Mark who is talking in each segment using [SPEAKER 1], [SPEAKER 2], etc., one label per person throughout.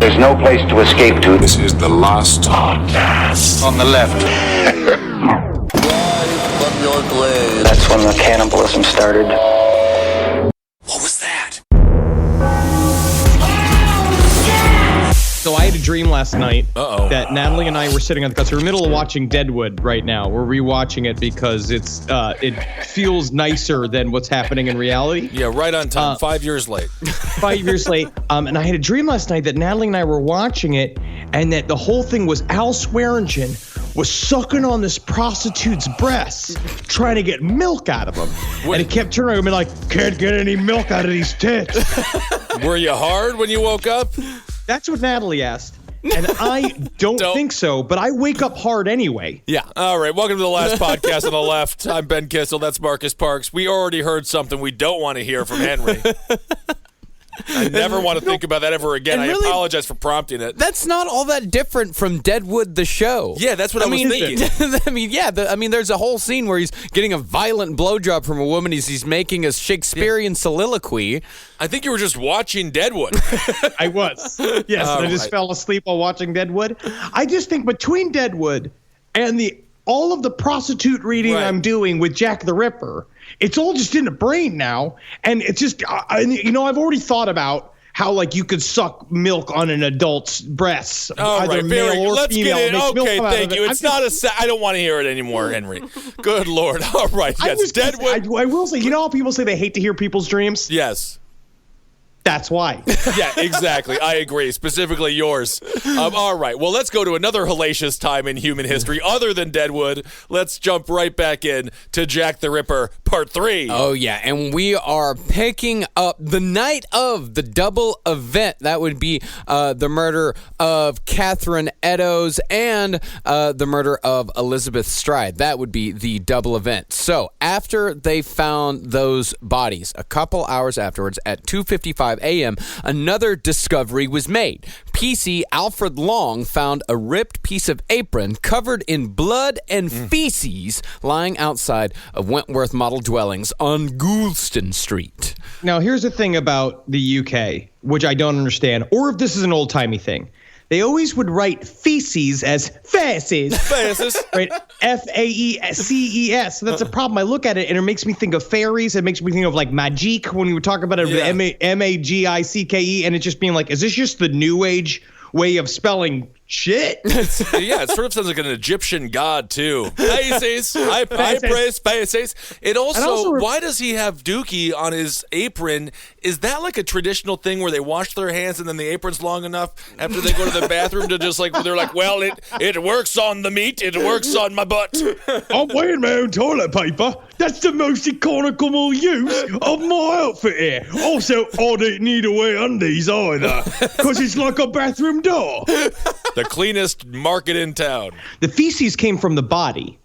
[SPEAKER 1] There's no place to escape to.
[SPEAKER 2] This is the last podcast.
[SPEAKER 1] On the left. That's when the cannibalism started.
[SPEAKER 2] What was that?
[SPEAKER 3] So I had a dream last night that Natalie and I were sitting on the couch. We're in the middle of watching Deadwood right now. We're rewatching it because it feels nicer than what's happening in reality.
[SPEAKER 4] Yeah, right on time. 5 years late.
[SPEAKER 3] 5 years late. And I had a dream last night that Natalie and I were watching it, and that the whole thing was Al Swearingen was sucking on this prostitute's breasts, trying to get milk out of him. And he kept turning around and be like, can't get any milk out of these tits.
[SPEAKER 4] Were you hard when you woke up?
[SPEAKER 3] That's what Natalie asked. And I don't think so, but I wake up hard anyway.
[SPEAKER 4] Yeah. All right. Welcome to the last podcast on the left. I'm Ben Kissel. That's Marcus Parks. We already heard something we don't want to hear from Henry. I never want to think about that ever again. I apologize for prompting it.
[SPEAKER 5] That's not all that different from Deadwood the show.
[SPEAKER 4] Yeah, that's what I was thinking.
[SPEAKER 5] There's a whole scene where he's getting a violent blowjob from a woman. He's making a Shakespearean soliloquy.
[SPEAKER 4] I think you were just watching Deadwood.
[SPEAKER 3] I was. Yes, I just fell asleep while watching Deadwood. I just think between Deadwood and all of the prostitute reading I'm doing with Jack the Ripper, it's all just in the brain now. And it's just, I've already thought about how, like, you could suck milk on an adult's breasts, either male or
[SPEAKER 4] Let's
[SPEAKER 3] female.
[SPEAKER 4] Get it. Okay, thank you.
[SPEAKER 3] It.
[SPEAKER 4] It's not I don't want to hear it anymore, Henry. Good Lord. All right. Yes, Deadwood.
[SPEAKER 3] I will say, how people say they hate to hear people's dreams?
[SPEAKER 4] Yes.
[SPEAKER 3] That's why.
[SPEAKER 4] Yeah, exactly. I agree. Specifically yours. All right. Well, let's go to another hellacious time in human history other than Deadwood. Let's jump right back in to Jack the Ripper, Part 3.
[SPEAKER 5] Oh, yeah. And we are picking up the night of the double event. That would be the murder of Catherine Eddowes and the murder of Elizabeth Stride. That would be the double event. So after they found those bodies, a couple hours afterwards at 2:55 a.m., another discovery was made. PC Alfred Long found a ripped piece of apron covered in blood and feces lying outside of Wentworth Model Dwellings on Goulston Street.
[SPEAKER 3] Now, here's the thing about the UK, which I don't understand, or if this is an old-timey thing. They always would write feces as faces.
[SPEAKER 4] Faces.
[SPEAKER 3] Right? Faeces. So that's a problem. I look at it and it makes me think of fairies. It makes me think of like magique when we were talking about it, Magicke, and it just being like, is this just the new age way of spelling shit?
[SPEAKER 4] Yeah, it sort of sounds like an Egyptian god, too. Faces. I praise faces. It also, why does he have dookie on his apron? Is that like a traditional thing where they wash their hands and then the apron's long enough after they go to the bathroom to just like, they're like, well, it works on the meat, it works on my butt.
[SPEAKER 3] I'm wearing my own toilet paper. That's the most economical use of my outfit here. Also, I don't need to wear undies either, because it's like a bathroom door.
[SPEAKER 4] The cleanest market in town.
[SPEAKER 3] The feces came from the body.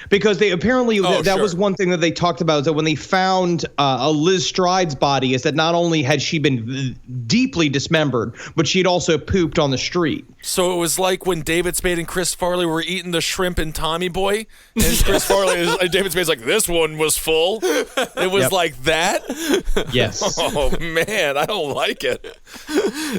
[SPEAKER 3] Because they apparently, that was one thing that they talked about, is that when they found Liz Stride's body, is that not only had she been deeply dismembered, but she'd also pooped on the street.
[SPEAKER 4] So it was like when David Spade and Chris Farley were eating the shrimp in Tommy Boy, and Chris Farley, David Spade's like, this one was full. It was like that?
[SPEAKER 3] Yes.
[SPEAKER 4] Oh, man, I don't like it.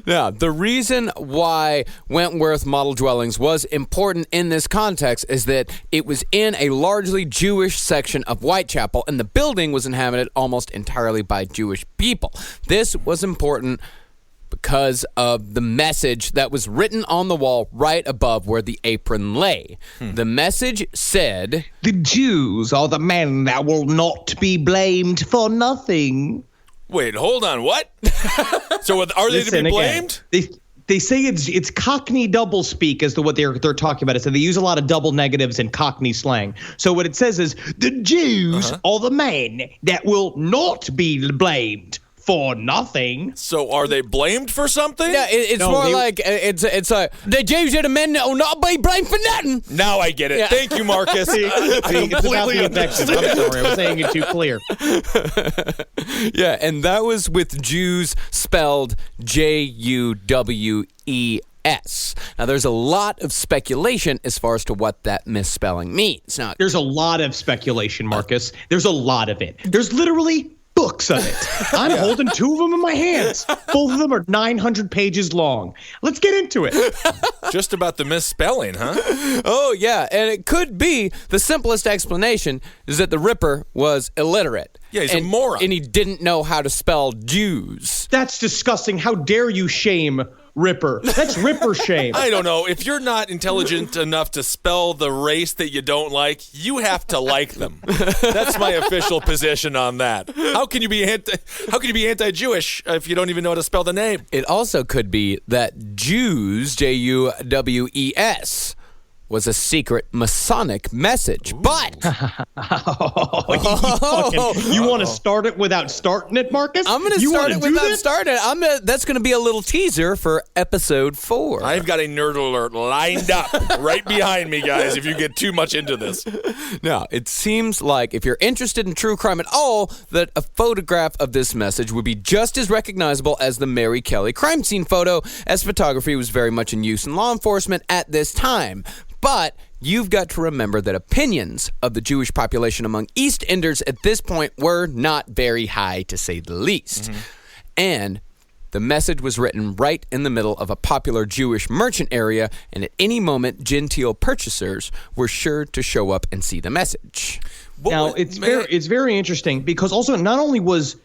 [SPEAKER 5] Now, the reason why Wentworth Model Dwellings was important in this context is that it was in a largely Jewish section of Whitechapel, and the building was inhabited almost entirely by Jewish people. This was important because of the message that was written on the wall right above where the apron lay. The message said,
[SPEAKER 3] "The Jews are the men that will not be blamed for nothing."
[SPEAKER 4] Wait, hold on, what? So are they to be blamed?
[SPEAKER 3] Again, they say it's Cockney doublespeak as to what they're talking about. So they use a lot of double negatives in Cockney slang. So what it says is, the Jews are the men that will not be blamed for nothing.
[SPEAKER 4] So are they blamed for something?
[SPEAKER 5] Yeah, it's like the Jews are the men that will not be blamed for nothing.
[SPEAKER 4] Now I get it. Yeah. Thank you, Marcus. I completely understand.
[SPEAKER 3] I'm sorry, I was saying it too clear.
[SPEAKER 5] Yeah, and that was with Jews spelled Juwes. Now, there's a lot of speculation as far as to what that misspelling means. Now,
[SPEAKER 3] there's a lot of speculation, Marcus. There's a lot of it. There's literally books of it. I'm holding 2 of them in my hands. Both of them are 900 pages long. Let's get into it.
[SPEAKER 4] Just about the misspelling, huh?
[SPEAKER 5] Oh, yeah. And it could be the simplest explanation is that the Ripper was illiterate.
[SPEAKER 4] Yeah, he's a moron.
[SPEAKER 5] And he didn't know how to spell Jews.
[SPEAKER 3] That's disgusting. How dare you shame Ripper? That's Ripper shame.
[SPEAKER 4] I don't know. If you're not intelligent enough to spell the race that you don't like, you have to like them. That's my official position on that. How can you be anti-Jewish if you don't even know how to spell the name?
[SPEAKER 5] It also could be that Jews, Juwes, was a secret Masonic message. But
[SPEAKER 3] you want to start it without starting it, Marcus?
[SPEAKER 5] I'm going to start it without starting it. That's going to be a little teaser for episode 4.
[SPEAKER 4] I've got a nerd alert lined up right behind me, guys, if you get too much into this.
[SPEAKER 5] Now, it seems like if you're interested in true crime at all, that a photograph of this message would be just as recognizable as the Mary Kelly crime scene photo, as photography was very much in use in law enforcement at this time. But you've got to remember that opinions of the Jewish population among East Enders at this point were not very high, to say the least. Mm-hmm. And the message was written right in the middle of a popular Jewish merchant area, and at any moment, genteel purchasers were sure to show up and see the message.
[SPEAKER 3] It's very interesting because also not only was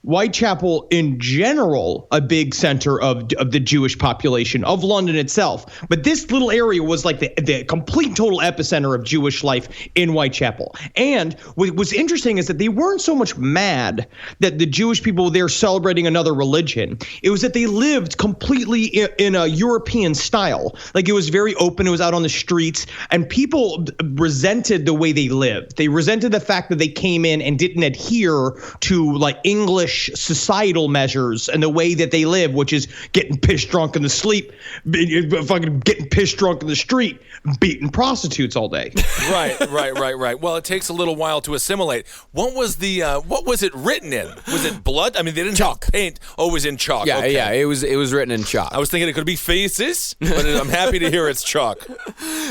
[SPEAKER 3] Whitechapel in general a big center of the Jewish population of London itself, but this little area was like the complete total epicenter of Jewish life in Whitechapel. And what was interesting is that they weren't so much mad that the Jewish people were there celebrating another religion. It was that they lived completely in a European style. Like, it was very open. It was out on the streets, and people resented the way they lived. They resented the fact that they came in and didn't adhere to like English societal measures and the way that they live, which is getting pissed drunk in the sleep, fucking getting pissed drunk in the street, beating prostitutes all day.
[SPEAKER 4] Right. Well, it takes a little while to assimilate. What was it written in? Was it blood? I mean, they didn't
[SPEAKER 5] chalk.
[SPEAKER 4] Have paint. Oh, it was in chalk.
[SPEAKER 5] Yeah,
[SPEAKER 4] okay.
[SPEAKER 5] yeah, it was written in chalk.
[SPEAKER 4] I was thinking it could be faces, but I'm happy to hear it's chalk.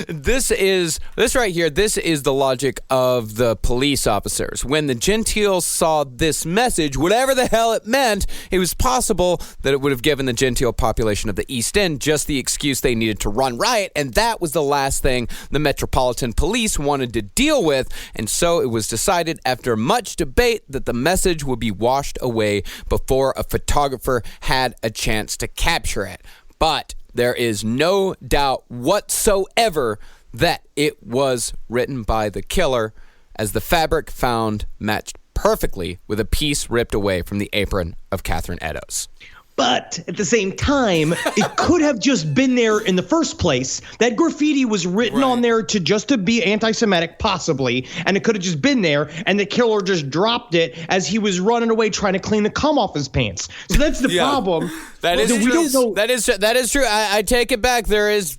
[SPEAKER 5] This right here, this is the logic of the police officers. When the Gentiles saw this message, whatever the hell it meant, it was possible that it would have given the Gentile population of the East End just the excuse they needed to run riot, and that was the last thing the Metropolitan Police wanted to deal with, and so it was decided after much debate that the message would be washed away before a photographer had a chance to capture it. But there is no doubt whatsoever that it was written by the killer, as the fabric found matched perfectly with a piece ripped away from the apron of Catherine Eddowes.
[SPEAKER 3] But at the same time, it could have just been there in the first place. That graffiti was written on there to be anti-Semitic, possibly, and it could have just been there, and the killer just dropped it as he was running away trying to clean the cum off his pants. So that's the problem.
[SPEAKER 5] That is true. That is true. I take it back. There is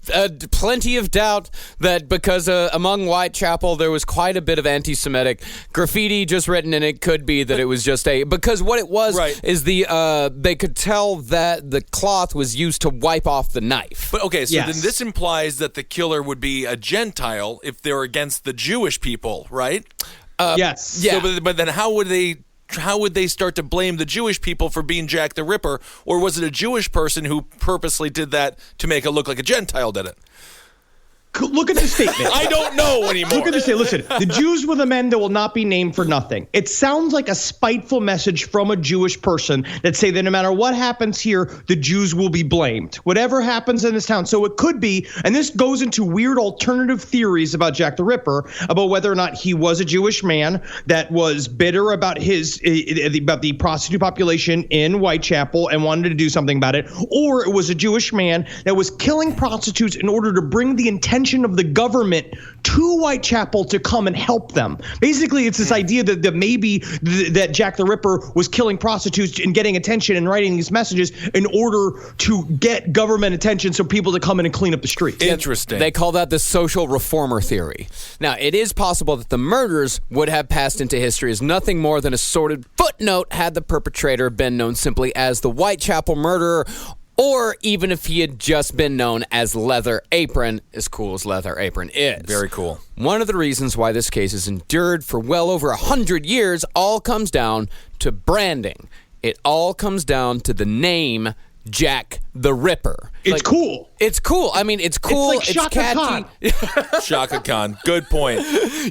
[SPEAKER 5] plenty of doubt that because among Whitechapel there was quite a bit of anti-Semitic graffiti just written, and it could be that it was just because what it was is they could tell that the cloth was used to wipe off the knife.
[SPEAKER 4] But okay, so then this implies that the killer would be a Gentile if they're against the Jewish people, right?
[SPEAKER 3] Yes.
[SPEAKER 5] Yeah.
[SPEAKER 4] So, but then how would they start to blame the Jewish people for being Jack the Ripper? Or was it a Jewish person who purposely did that to make it look like a Gentile did it?
[SPEAKER 3] Look at the statement.
[SPEAKER 4] I don't know anymore.
[SPEAKER 3] Look at the statement. Listen, the Jews were the men that will not be named for nothing. It sounds like a spiteful message from a Jewish person that say that no matter what happens here, the Jews will be blamed. Whatever happens in this town. So it could be, and this goes into weird alternative theories about Jack the Ripper, about whether or not he was a Jewish man that was bitter about the prostitute population in Whitechapel and wanted to do something about it, or it was a Jewish man that was killing prostitutes in order to bring the intention of the government to Whitechapel to come and help them. Basically, it's this idea that maybe that Jack the Ripper was killing prostitutes and getting attention and writing these messages in order to get government attention so people to come in and clean up the streets.
[SPEAKER 4] Interesting.
[SPEAKER 5] They call that the social reformer theory. Now, it is possible that the murders would have passed into history as nothing more than a sordid footnote had the perpetrator been known simply as the Whitechapel murderer, or even if he had just been known as Leather Apron, as cool as Leather Apron is.
[SPEAKER 4] Very cool.
[SPEAKER 5] One of the reasons why this case has endured for well over 100 years all comes down to branding. It all comes down to the name Jack the Ripper.
[SPEAKER 3] It's cool.
[SPEAKER 5] It's cool. I mean, it's cool.
[SPEAKER 3] It's like Shaka
[SPEAKER 5] catchy.
[SPEAKER 3] Khan.
[SPEAKER 4] Shaka Khan. Good point.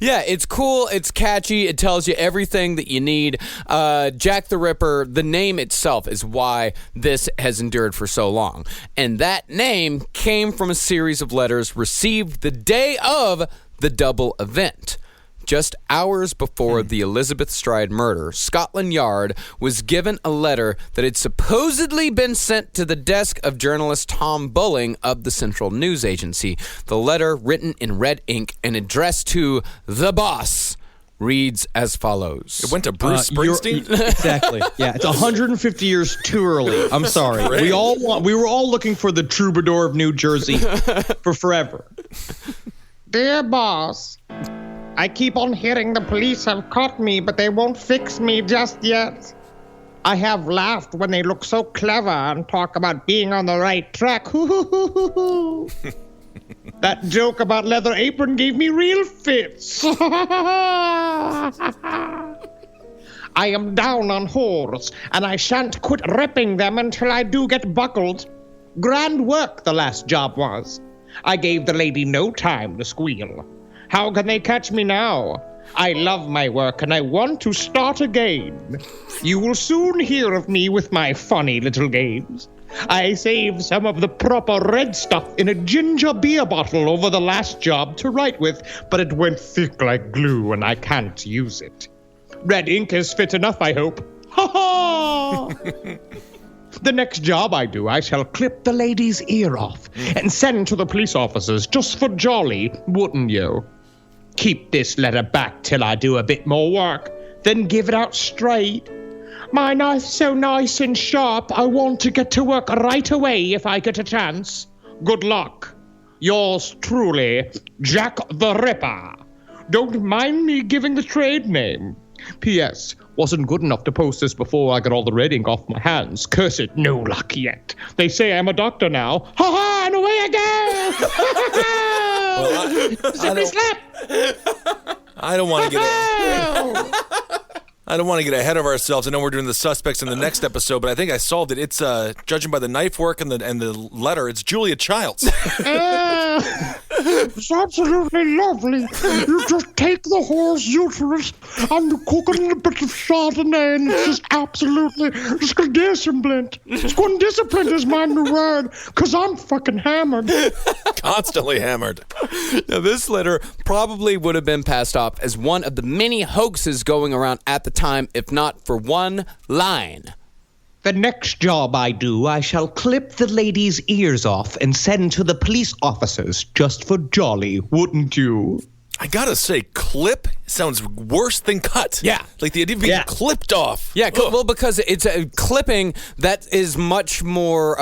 [SPEAKER 5] Yeah, it's cool. It's catchy. It tells you everything that you need. Jack the Ripper, the name itself is why this has endured for so long. And that name came from a series of letters received the day of the double event. Just hours before the Elizabeth Stride murder, Scotland Yard was given a letter that had supposedly been sent to the desk of journalist Tom Bulling of the Central News Agency. The letter, written in red ink and addressed to the boss, reads as follows.
[SPEAKER 4] It went to Bruce Springsteen?
[SPEAKER 3] Exactly. Yeah, it's 150 years too early. I'm sorry. We were all looking for the troubadour of New Jersey for forever. Dear boss, I keep on hearing the police have caught me, but they won't fix me just yet. I have laughed when they look so clever and talk about being on the right track. That joke about Leather Apron gave me real fits. I am down on whores, and I shan't quit ripping them until I do get buckled. Grand work the last job was. I gave the lady no time to squeal. How can they catch me now? I love my work and I want to start again. You will soon hear of me with my funny little games. I saved some of the proper red stuff in a ginger beer bottle over the last job to write with, but it went thick like glue and I can't use it. Red ink is fit enough, I hope. Ha ha! The next job I do, I shall clip the lady's ear off and send to the police officers just for jolly, wouldn't you? Keep this letter back till I do a bit more work, then give it out straight. My knife's so nice and sharp, I want to get to work right away if I get a chance. Good luck. Yours truly, Jack the Ripper. Don't mind me giving the trade name. P.S. Wasn't good enough to post this before I got all the red ink off my hands. Curse it, no luck yet. They say I'm a doctor now. Ha ha, and away I go! Slippery slap!
[SPEAKER 4] I don't want to get ahead of ourselves. I know we're doing the suspects in the next episode, but I think I solved it. It's judging by the knife work and the letter, it's Julia Childs.
[SPEAKER 3] It's absolutely lovely. You just take the whore's uterus and you cook it in a bit of Chardonnay, and it's just absolutely disciplined. Disciplined is my new word, because I'm fucking hammered.
[SPEAKER 4] Constantly hammered.
[SPEAKER 5] Now, this letter probably would have been passed off as one of the many hoaxes going around at the time, if not for one line.
[SPEAKER 3] The next job I do, I shall clip the lady's ears off and send to the police officers just for jolly, wouldn't you?
[SPEAKER 4] I gotta say, clip sounds worse than cut.
[SPEAKER 5] Yeah.
[SPEAKER 4] Like the idea of being clipped off.
[SPEAKER 5] Yeah, well, because it's a clipping that is much more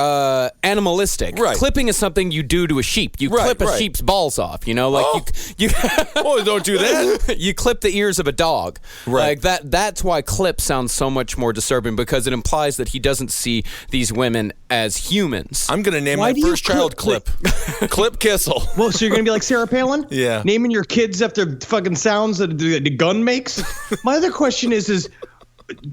[SPEAKER 5] animalistic.
[SPEAKER 4] Right.
[SPEAKER 5] Clipping is something you do to a sheep. You clip a sheep's balls off, you know? Like you
[SPEAKER 4] Oh, don't do that.
[SPEAKER 5] You clip the ears of a dog.
[SPEAKER 4] Right.
[SPEAKER 5] Like that's why clip sounds so much more disturbing, because it implies that he doesn't see these women as humans.
[SPEAKER 4] I'm gonna name my first child Clip. Clip Kissel.
[SPEAKER 3] Well, so you're going to be like Sarah Palin?
[SPEAKER 4] Yeah.
[SPEAKER 3] Naming your kids after fucking sounds that the gun makes? My other question is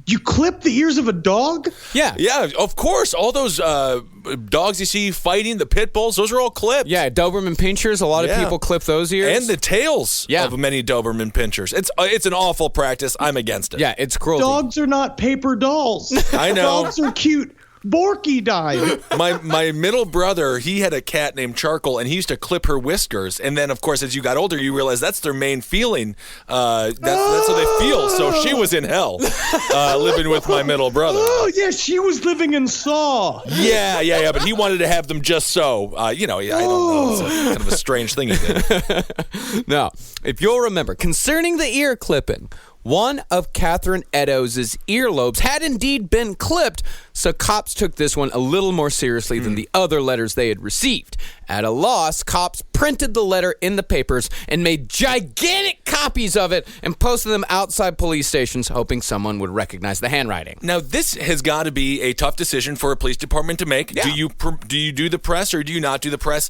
[SPEAKER 3] you clip the ears of a dog?
[SPEAKER 5] Yeah.
[SPEAKER 4] Yeah, of course. All those dogs you see fighting, the pit bulls, those are all clipped.
[SPEAKER 5] Yeah, Doberman Pinschers, a lot of people clip those ears.
[SPEAKER 4] And the tails of many Doberman Pinschers. It's an awful practice. I'm against it.
[SPEAKER 5] Yeah, it's cruelty.
[SPEAKER 3] Dogs are not paper dolls.
[SPEAKER 4] I know.
[SPEAKER 3] Dogs are cute. Borky died.
[SPEAKER 4] My middle brother, he had a cat named Charcoal, and he used to clip her whiskers. And then, of course, as you got older, you realize that's their main feeling. That's how they feel. So she was in hell living with my middle brother.
[SPEAKER 3] Oh, yeah, she was living in Saw.
[SPEAKER 4] Yeah. But he wanted to have them just so. I don't know. It's kind of a strange thing he did.
[SPEAKER 5] Now, if you'll remember, concerning the ear clipping, one of Catherine Eddowes' earlobes had indeed been clipped, so cops took this one a little more seriously than the other letters they had received. At a loss, cops printed the letter in the papers and made gigantic copies of it and posted them outside police stations, hoping someone would recognize the handwriting.
[SPEAKER 4] Now, this has got to be a tough decision for a police department to make. Yeah. Do you do the press or do you not do the press?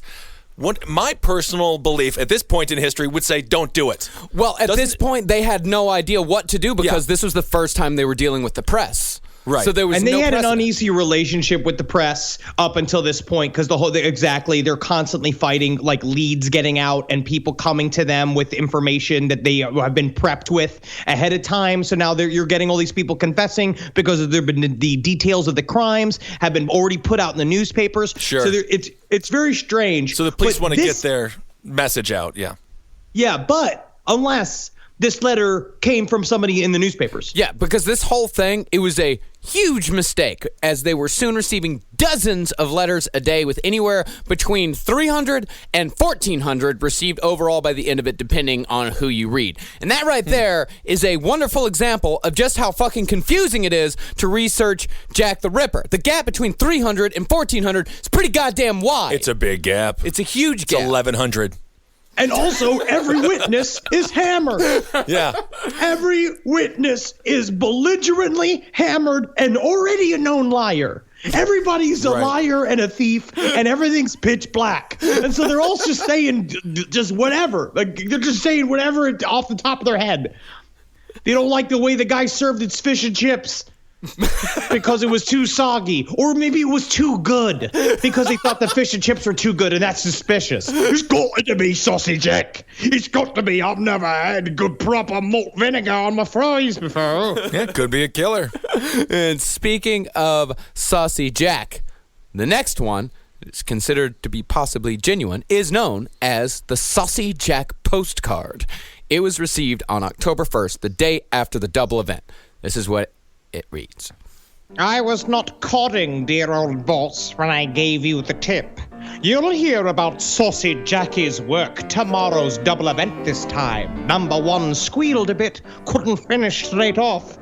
[SPEAKER 4] What my personal belief at this point in history would say, don't do it.
[SPEAKER 5] Well, at this point, they had no idea what to do because this was the first time they were dealing with the press.
[SPEAKER 4] Right.
[SPEAKER 5] So there was
[SPEAKER 3] they
[SPEAKER 5] no
[SPEAKER 3] had
[SPEAKER 5] precedent.
[SPEAKER 3] an uneasy relationship with the press up until this point because they're constantly fighting, like leads getting out and people coming to them with information that they have been prepped with ahead of time. So now you're getting all these people confessing because the details of the crimes have been already put out in the newspapers.
[SPEAKER 4] Sure.
[SPEAKER 3] So it's very strange.
[SPEAKER 4] So the police want to get their message out. Yeah.
[SPEAKER 3] Yeah, but unless this letter came from somebody in the newspapers.
[SPEAKER 5] Yeah, because this whole thing, it was a huge mistake, as they were soon receiving dozens of letters a day with anywhere between 300 and 1,400 received overall by the end of it, depending on who you read. And that right there is a wonderful example of just how fucking confusing it is to research Jack the Ripper. The gap between 300 and 1,400 is pretty goddamn wide.
[SPEAKER 4] It's a big gap.
[SPEAKER 5] It's a huge gap.
[SPEAKER 4] It's 1,100.
[SPEAKER 3] And also, every witness is hammered.
[SPEAKER 4] Yeah.
[SPEAKER 3] Every witness is belligerently hammered and already a known liar. Everybody's a liar and a thief, and everything's pitch black. And so they're all just saying just whatever. Like, they're just saying whatever off the top of their head. They don't like the way the guy served its fish and chips because it was too soggy, or maybe it was too good because they thought the fish and chips were too good, and that's suspicious. It's got to be saucy Jack. It's got to be. I've never had good proper malt vinegar on my fries before.
[SPEAKER 4] Yeah, could be a killer.
[SPEAKER 5] And speaking of Saucy Jack, the next one is considered to be possibly genuine, is known as the Saucy Jack postcard. It was received on October 1st, the day after the double event. This is what it reads.
[SPEAKER 3] I was not codding, dear old boss, when I gave you the tip. You'll hear about Saucy Jackie's work tomorrow's double event this time. Number one squealed a bit, couldn't finish straight off.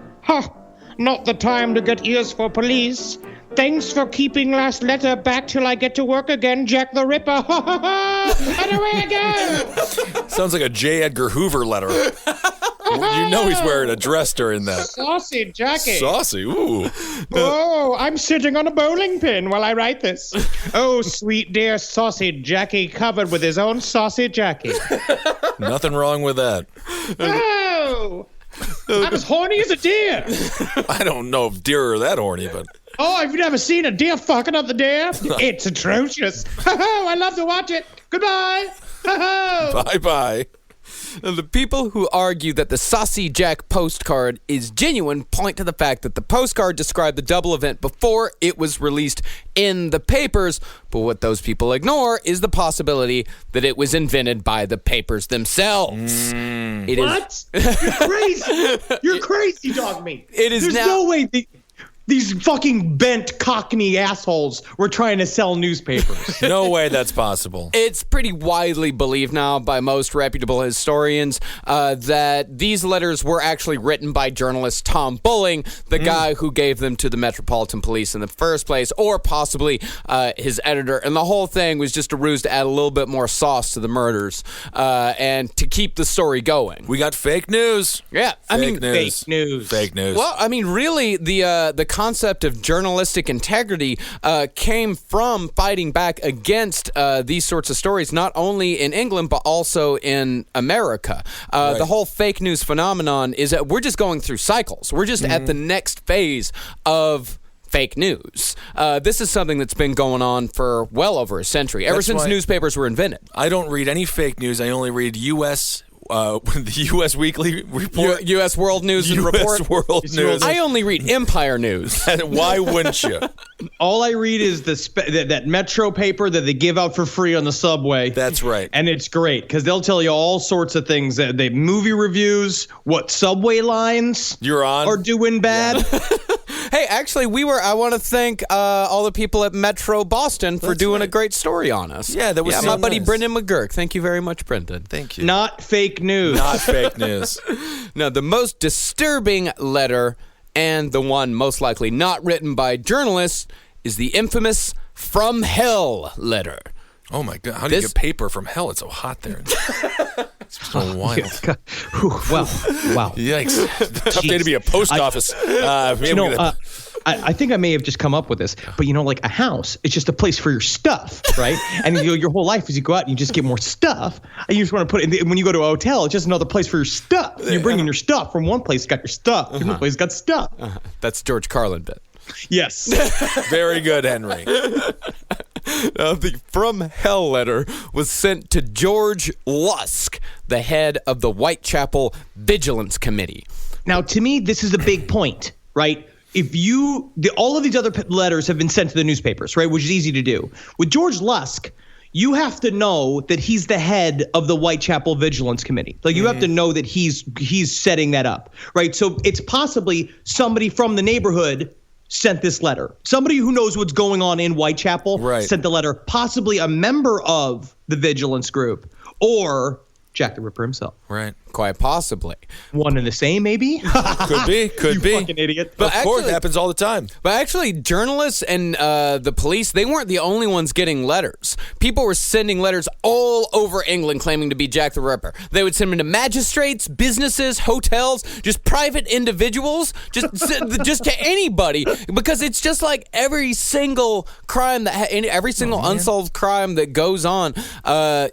[SPEAKER 3] Not the time to get ears for police. Thanks for keeping last letter back till I get to work again, Jack the Ripper. And away I go.
[SPEAKER 4] Sounds like a J. Edgar Hoover letter. You know he's wearing a dress during that.
[SPEAKER 3] Saucy Jackie.
[SPEAKER 4] Saucy, ooh.
[SPEAKER 3] Oh, I'm sitting on a bowling pin while I write this. Oh, sweet dear Saucy Jackie, covered with his own Saucy Jackie.
[SPEAKER 4] Nothing wrong with that.
[SPEAKER 3] Oh, I'm as horny as a deer.
[SPEAKER 4] I don't know if deer are that horny, but...
[SPEAKER 3] Oh, have you never seen a deer fucking up the deer? It's atrocious. I love to watch it. Goodbye.
[SPEAKER 4] Bye-bye.
[SPEAKER 5] The people who argue that the Saucy Jack postcard is genuine point to the fact that the postcard described the double event before it was released in the papers, but what those people ignore is the possibility that it was invented by the papers themselves.
[SPEAKER 3] What? You're crazy. You're crazy, dog meat. There's no way these fucking bent Cockney assholes were trying to sell newspapers.
[SPEAKER 4] No way that's possible.
[SPEAKER 5] It's pretty widely believed now by most reputable historians that these letters were actually written by journalist Tom Bulling, the guy who gave them to the Metropolitan Police in the first place, or possibly his editor. And the whole thing was just a ruse to add a little bit more sauce to the murders and to keep the story going.
[SPEAKER 4] We got fake news.
[SPEAKER 5] Yeah,
[SPEAKER 3] fake news.
[SPEAKER 4] Fake news.
[SPEAKER 5] Well, I mean, really, the concept of journalistic integrity came from fighting back against these sorts of stories, not only in England, but also in America. Right. The whole fake news phenomenon is that we're just going through cycles. We're just at the next phase of fake news. This is something that's been going on for well over a century, ever since newspapers were invented.
[SPEAKER 4] I don't read any fake news. I only read the U.S. Weekly Report.
[SPEAKER 5] U.S. World News and Report.
[SPEAKER 4] U.S. World News.
[SPEAKER 5] I only read Empire News.
[SPEAKER 4] Why wouldn't you?
[SPEAKER 3] All I read is that Metro paper that they give out for free on the subway.
[SPEAKER 4] That's right.
[SPEAKER 3] And it's great because they'll tell you all sorts of things. They movie reviews, what subway lines
[SPEAKER 4] you're on
[SPEAKER 3] are doing bad.
[SPEAKER 5] Hey, Hey, actually, I want to thank all the people at Metro Boston for doing a great story on us.
[SPEAKER 4] Yeah, that was so
[SPEAKER 5] my buddy
[SPEAKER 4] nice.
[SPEAKER 5] Brendan McGurk. Thank you very much, Brendan.
[SPEAKER 4] Thank you.
[SPEAKER 3] Not fake news.
[SPEAKER 4] Not fake news.
[SPEAKER 5] Now, the most disturbing letter, and the one most likely not written by journalists, is the infamous From Hell letter.
[SPEAKER 4] Oh my God! How do you get paper from hell? It's so hot there. It's so wild.
[SPEAKER 3] Wow.
[SPEAKER 4] Yikes! Tough day to be a post office.
[SPEAKER 3] I think I may have just come up with this, but like a house, it's just a place for your stuff, right? And your whole life is you go out and you just get more stuff, and you just want to put it in. When you go to a hotel, it's just another place for your stuff. You bring in your stuff from one place, got your stuff. Different place got stuff.
[SPEAKER 5] That's George Carlin bit.
[SPEAKER 3] Yes.
[SPEAKER 4] Very good, Henry.
[SPEAKER 5] The From Hell letter was sent to George Lusk, the head of the Whitechapel Vigilance Committee.
[SPEAKER 3] Now, to me, this is a big point, right? All of these other letters have been sent to the newspapers, right? Which is easy to do. With George Lusk, you have to know that he's the head of the Whitechapel Vigilance Committee. Like, you have to know that he's setting that up, right? So it's possibly somebody from the neighborhood sent this letter. Somebody who knows what's going on in Whitechapel sent the letter, possibly a member of the vigilance group, or Jack the Ripper himself.
[SPEAKER 4] Right.
[SPEAKER 5] Quite possibly.
[SPEAKER 3] One and the same, maybe?
[SPEAKER 4] Could be.
[SPEAKER 3] You fucking idiot.
[SPEAKER 4] But of course, it happens all the time.
[SPEAKER 5] But actually, journalists and the police, they weren't the only ones getting letters. People were sending letters all over England claiming to be Jack the Ripper. They would send them to magistrates, businesses, hotels, just private individuals, just to anybody. Because it's just like every single crime every single unsolved crime that goes on,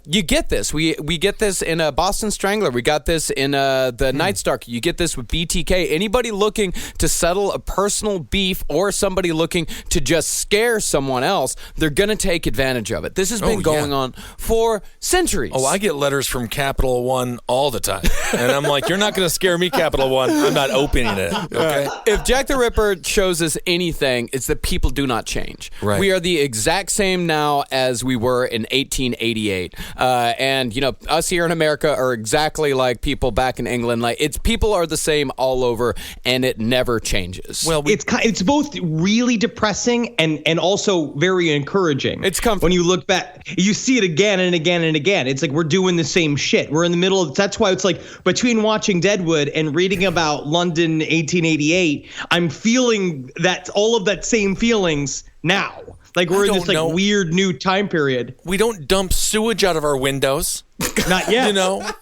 [SPEAKER 5] you get this. We get this in Boston Strangler. We got this in the Night Stalker. You get this with BTK. Anybody looking to settle a personal beef or somebody looking to just scare someone else, they're going to take advantage of it. This has been going on for centuries.
[SPEAKER 4] Oh, I get letters from Capital One all the time. And I'm like, you're not going to scare me, Capital One. I'm not opening it. Okay.
[SPEAKER 5] If Jack the Ripper shows us anything, it's that people do not change.
[SPEAKER 4] Right.
[SPEAKER 5] We are the exact same now as we were in 1888. And, us here in America are exactly like people back in England. Like, people are the same all over, and it never changes.
[SPEAKER 3] Well, it's both really depressing and also very encouraging.
[SPEAKER 5] It's comforting.
[SPEAKER 3] When you look back, you see it again and again and again. It's like we're doing the same shit. We're in the middle of. That's why it's like between watching Deadwood and reading about London 1888, I'm feeling that all of that same feelings now. Like we're in this weird new time period.
[SPEAKER 4] We don't dump sewage out of our windows.
[SPEAKER 3] Not yet.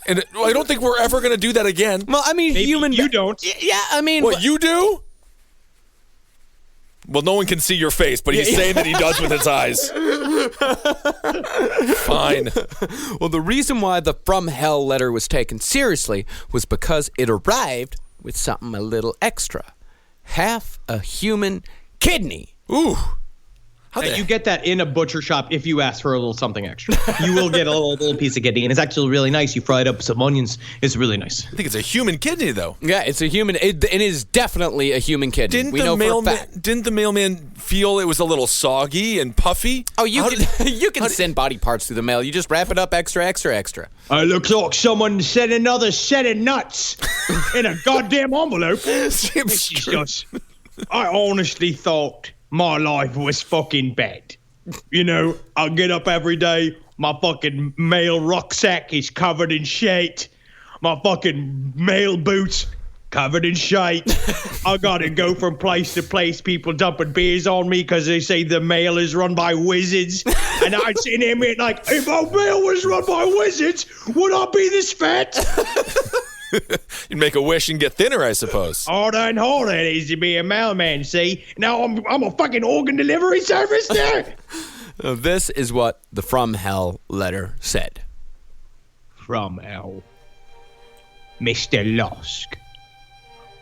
[SPEAKER 4] And I don't think we're ever going to do that again.
[SPEAKER 5] Well, I mean,
[SPEAKER 3] Maybe you don't.
[SPEAKER 5] Yeah, I mean.
[SPEAKER 4] What, you do? Well, no one can see your face, but he's saying that he does with his eyes. Fine.
[SPEAKER 5] Well, the reason why the From Hell letter was taken seriously was because it arrived with something a little extra. Half a human kidney.
[SPEAKER 4] Ooh.
[SPEAKER 3] And you get that in a butcher shop if you ask for a little something extra. You will get a little piece of kidney, and it's actually really nice. You fry it up with some onions. It's really nice.
[SPEAKER 4] I think it's a human kidney, though.
[SPEAKER 5] Yeah, it's a human. It is definitely a human kidney.
[SPEAKER 4] Didn't the mailman feel it was a little soggy and puffy?
[SPEAKER 5] Oh, you can send body parts through the mail. You just wrap it up extra.
[SPEAKER 3] It looks like someone sent another set of nuts in a goddamn envelope. I honestly thought my life was fucking bad. I get up every day, my fucking mail rucksack is covered in shit. My fucking mail boots covered in shit. I gotta go from place to place, people dumping beers on me because they say the mail is run by wizards. And I'm sitting there being like, if my mail was run by wizards, would I be this fat?
[SPEAKER 4] You'd make a wish and get thinner, I suppose.
[SPEAKER 3] Harder and harder it is to be a mailman, see? Now I'm a fucking organ delivery service there.
[SPEAKER 5] This is what the From Hell letter said.
[SPEAKER 3] From Hell. Mr. Lusk,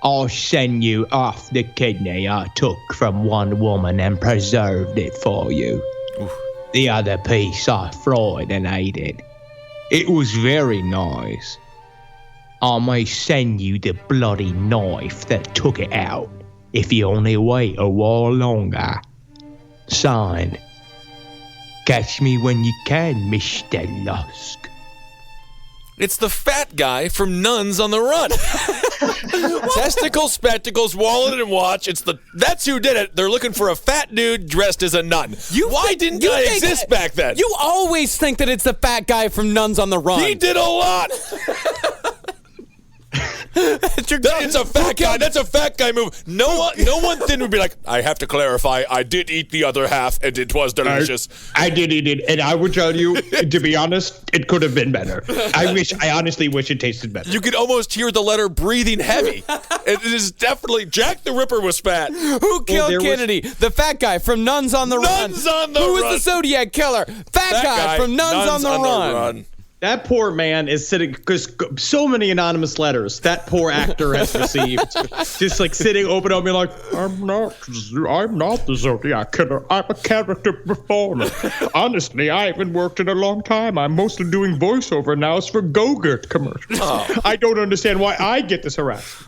[SPEAKER 3] I'll send you off the kidney I took from one woman and preserved it for you. Oof. The other piece I fried and ate it. It was very nice. I may send you the bloody knife that took it out if you only wait a while longer. Signed, Catch me when you can, Mr. Lusk.
[SPEAKER 4] It's the fat guy from Nuns on the Run. Testicles, spectacles, wallet, and watch. That's who did it. They're looking for a fat dude dressed as a nun. Why didn't I exist back then?
[SPEAKER 5] You always think that it's the fat guy from Nuns on the Run.
[SPEAKER 4] He did a lot. It's a fat guy. That's a fat guy move. No one then would be like, I have to clarify, I did eat the other half, and it was delicious.
[SPEAKER 3] I did eat it, and I would tell you, to be honest, it could have been better. I honestly wish it tasted better.
[SPEAKER 4] You could almost hear the letter breathing heavy. It is definitely, Jack the Ripper was fat.
[SPEAKER 5] Who killed Kennedy? The fat guy from Nuns on the Run.
[SPEAKER 4] Nuns on the Run.
[SPEAKER 5] Who was the Zodiac killer? Fat guy from Nuns on the Run.
[SPEAKER 3] That poor man is sitting, because so many anonymous letters that poor actor has received, just like sitting open up, being like, I'm not the Zodiac killer. I'm a character performer. Honestly, I haven't worked in a long time. I'm mostly doing voiceover now. It's for Go-Gurt commercials. Oh. I don't understand why I get this harassed.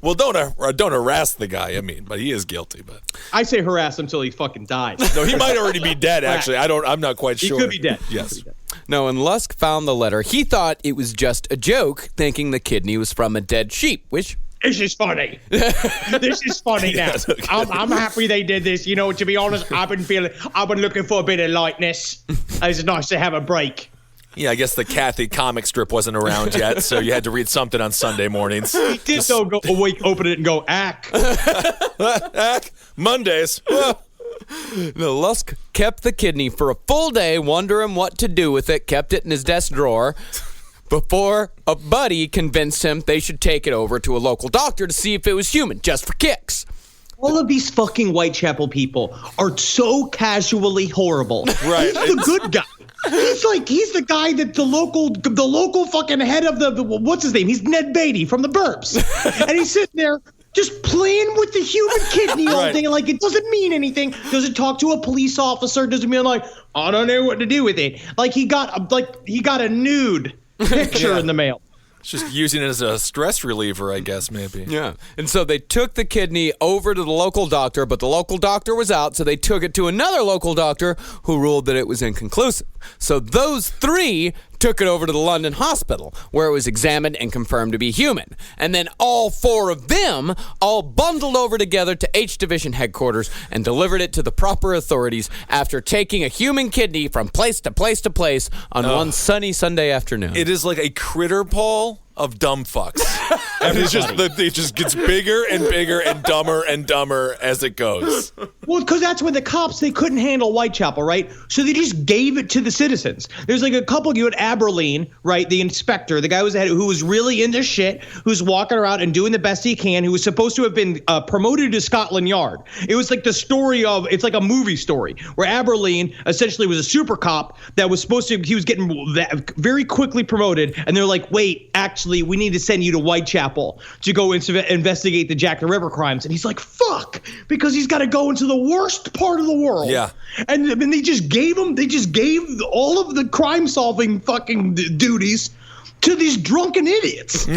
[SPEAKER 4] Well, don't harass the guy. I mean, but he is guilty. But
[SPEAKER 3] I say harass until he fucking dies.
[SPEAKER 4] No, he might already be dead. Actually, I'm not quite sure.
[SPEAKER 3] He could be dead.
[SPEAKER 4] Yes.
[SPEAKER 5] No, when Lusk found the letter, he thought it was just a joke, thinking the kidney was from a dead sheep, which...
[SPEAKER 3] This is funny. This is funny now. I'm happy they did this. You know, to be honest, I've been looking for a bit of lightness. It's nice to have a break.
[SPEAKER 4] Yeah, I guess the Kathy comic strip wasn't around yet, so you had to read something on Sunday mornings.
[SPEAKER 3] He did, though, go awake, open it, and go, ack.
[SPEAKER 4] Ack. Mondays.
[SPEAKER 5] The Lusk kept the kidney for a full day, wondering what to do with it, kept it in his desk drawer, before a buddy convinced him they should take it over to a local doctor to see if it was human, just for kicks.
[SPEAKER 3] All of these fucking Whitechapel people are so casually horrible.
[SPEAKER 4] Right.
[SPEAKER 3] He's the good guy. He's the guy that the local fucking head of the what's his name? He's Ned Beatty from the Burbs. And he's sitting there just playing with the human kidney all day, like it doesn't mean anything. Doesn't talk to a police officer. Doesn't mean like, I don't know what to do with it. Like he got a nude picture in the mail.
[SPEAKER 4] It's just using it as a stress reliever, I guess, maybe.
[SPEAKER 5] Yeah. And so they took the kidney over to the local doctor, but the local doctor was out, so they took it to another local doctor who ruled that it was inconclusive. So those three took it over to the London hospital, where it was examined and confirmed to be human. And then all four of them all bundled over together to H Division headquarters and delivered it to the proper authorities after taking a human kidney from place to place to place on one sunny Sunday afternoon.
[SPEAKER 4] It is like a critter ball of dumb fucks. And it just gets bigger and bigger and dumber as it goes.
[SPEAKER 3] Well, because that's when the cops, they couldn't handle Whitechapel, right? So they just gave it to the citizens. There's like a couple, you had Aberline, right? The inspector, the guy who was really into shit, who's walking around and doing the best he can, who was supposed to have been promoted to Scotland Yard. It was like the story of, it's like a movie story, where Aberline essentially was a super cop that was he was getting very quickly promoted, and they're like, wait, actually, we need to send you to Whitechapel to go investigate the Jack the Ripper crimes. And he's like, fuck, because he's got to go into the worst part of the world.
[SPEAKER 4] Yeah.
[SPEAKER 3] And they just gave all of the crime solving fucking duties to these drunken idiots.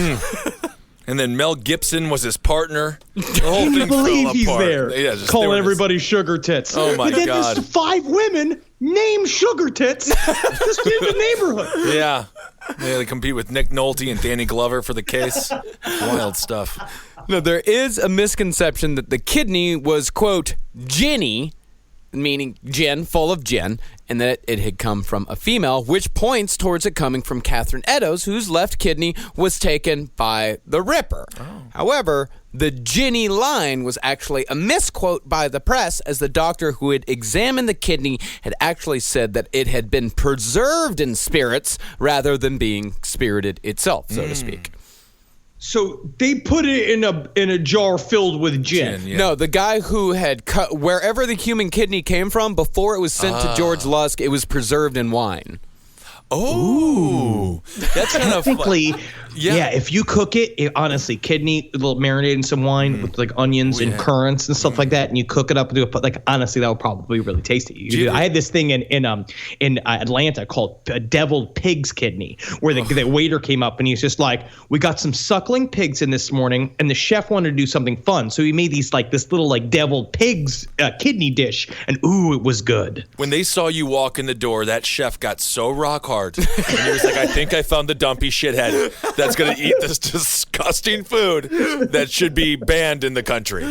[SPEAKER 4] And then Mel Gibson was his partner. The whole
[SPEAKER 3] Can you
[SPEAKER 4] thing
[SPEAKER 3] believe
[SPEAKER 4] fell
[SPEAKER 3] he's
[SPEAKER 4] apart.
[SPEAKER 3] there?
[SPEAKER 4] Yeah,
[SPEAKER 3] calling everybody sugar tits.
[SPEAKER 4] Oh my
[SPEAKER 3] God. But then
[SPEAKER 4] God.
[SPEAKER 3] there's 5 women named Sugar Tits just in the neighborhood.
[SPEAKER 4] Yeah. They compete with Nick Nolte and Danny Glover for the case. Wild stuff.
[SPEAKER 5] No, there is a misconception that the kidney was, quote, ginny, meaning gin, full of gin, and that it had come from a female, which points towards it coming from Catherine Eddowes, whose left kidney was taken by the Ripper. Oh. However, the ginny line was actually a misquote by the press, as the doctor who had examined the kidney had actually said that it had been preserved in spirits rather than being spirited itself, so to speak.
[SPEAKER 3] So they put it in a jar filled with gin.
[SPEAKER 5] Yeah. No, the guy who had cut wherever the human kidney came from before it was sent to George Lusk, it was preserved in wine.
[SPEAKER 4] Oh, that's kind of
[SPEAKER 3] technically, yeah. If you cook it, honestly, kidney, a little marinated in some wine with like onions and currants and stuff like that, and you cook it up and do it. But like honestly, that would probably be really tasty. I had this thing in Atlanta called a deviled pig's kidney, where the waiter came up and he's just like, "We got some suckling pigs in this morning, and the chef wanted to do something fun, so he made this little like deviled pig's kidney dish, and ooh, it was good."
[SPEAKER 4] When they saw you walk in the door, that chef got so rock hard. backyard. And he was like, I think I found the dumpy shithead that's going to eat this disgusting food that should be banned in the country.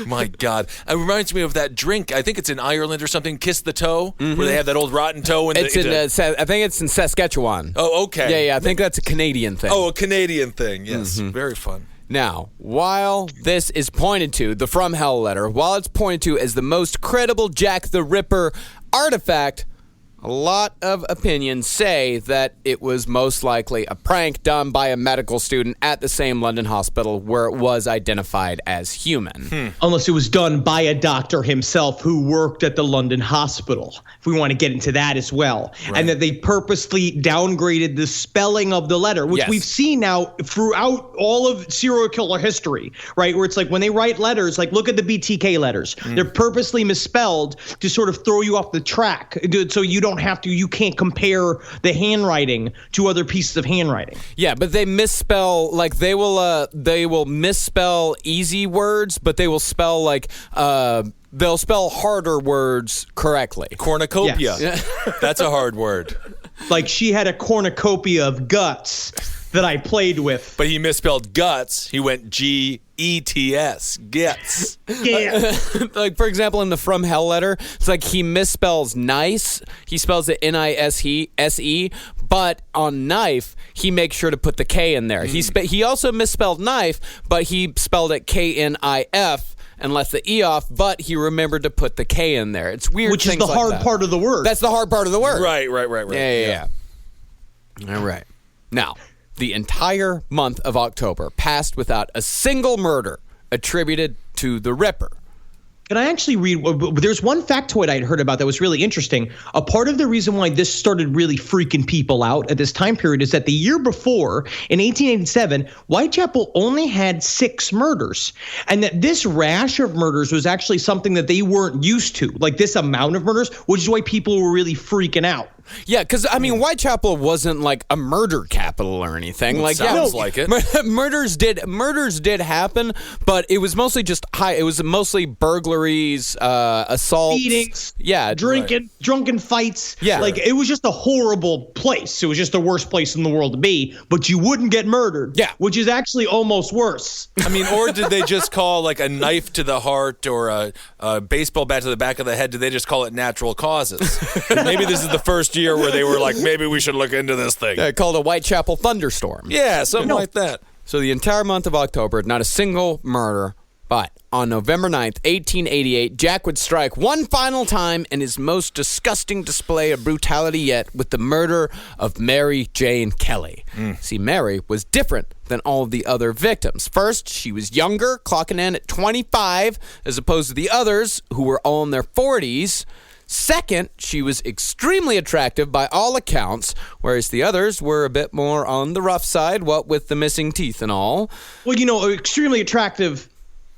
[SPEAKER 4] My God. It reminds me of that drink. I think it's in Ireland or something, Kiss the Toe, where they have that old rotten toe.
[SPEAKER 5] I think it's in Saskatchewan.
[SPEAKER 4] Oh, okay.
[SPEAKER 5] Yeah, I think that's a Canadian thing.
[SPEAKER 4] Oh, a Canadian thing. Yes, very fun.
[SPEAKER 5] Now, while this is pointed to, the From Hell letter, while it's pointed to as the most credible Jack the Ripper artifact, a lot of opinions say that it was most likely a prank done by a medical student at the same London hospital where it was identified as human.
[SPEAKER 3] Unless it was done by a doctor himself who worked at the London hospital, if we want to get into that as well. Right. And that they purposely downgraded the spelling of the letter, which we've seen now throughout all of serial killer history, right? Where it's like when they write letters, like look at the BTK letters. They're purposely misspelled to sort of throw you off the track, so you can't compare the handwriting to other pieces of handwriting.
[SPEAKER 5] Yeah, but they misspell, like they will misspell easy words, but they will spell they'll spell harder words correctly.
[SPEAKER 4] Cornucopia.
[SPEAKER 3] Yes.
[SPEAKER 4] That's a hard word.
[SPEAKER 3] Like she had a cornucopia of guts that I played with.
[SPEAKER 4] But he misspelled guts. He went G-E-T-S. Gets.
[SPEAKER 3] Yeah.
[SPEAKER 5] Like, for example, in the From Hell letter, it's like he misspells nice. He spells it N-I-S-E, but on knife, he makes sure to put the K in there. He also misspelled knife, but he spelled it K-N-I-F. And left the E off, but he remembered to put the K in there. It's weird.
[SPEAKER 3] Which is the hard part of the word.
[SPEAKER 5] That's the hard part of the word.
[SPEAKER 4] Right.
[SPEAKER 5] Yeah. All right. Now, the entire month of October passed without a single murder attributed to the Ripper.
[SPEAKER 3] Can I actually read? There's one factoid I'd heard about that was really interesting. A part of the reason why this started really freaking people out at this time period is that the year before, in 1887, Whitechapel only had 6 murders. And that this rash of murders was actually something that they weren't used to. Like this amount of murders, which is why people were really freaking out.
[SPEAKER 5] Yeah, because, I mean, Whitechapel wasn't like a murder capital or anything.
[SPEAKER 4] Well,
[SPEAKER 5] like,
[SPEAKER 4] sounds like it.
[SPEAKER 5] Murders did happen, but it was mostly just it was mostly burglaries, assaults.
[SPEAKER 3] Beatings.
[SPEAKER 5] Yeah.
[SPEAKER 3] Drinking, drunken fights.
[SPEAKER 5] Yeah.
[SPEAKER 3] Like, it was just a horrible place. It was just the worst place in the world to be, but you wouldn't get murdered.
[SPEAKER 5] Yeah.
[SPEAKER 3] Which is actually almost worse.
[SPEAKER 4] I mean, or did they just call like a knife to the heart or a baseball bat to the back of the head? Did they just call it natural causes? Maybe this is the first year where they were like, maybe we should look into this thing.
[SPEAKER 5] Yeah, called a Whitechapel thunderstorm.
[SPEAKER 4] Yeah, something like that.
[SPEAKER 5] So the entire month of October, not a single murder. But on November 9th, 1888, Jack would strike one final time in his most disgusting display of brutality yet with the murder of Mary Jane Kelly. See, Mary was different than all of the other victims. First, she was younger, clocking in at 25, as opposed to the others who were all in their 40s. Second, she was extremely attractive by all accounts, whereas the others were a bit more on the rough side, what with the missing teeth and all.
[SPEAKER 3] Well, extremely attractive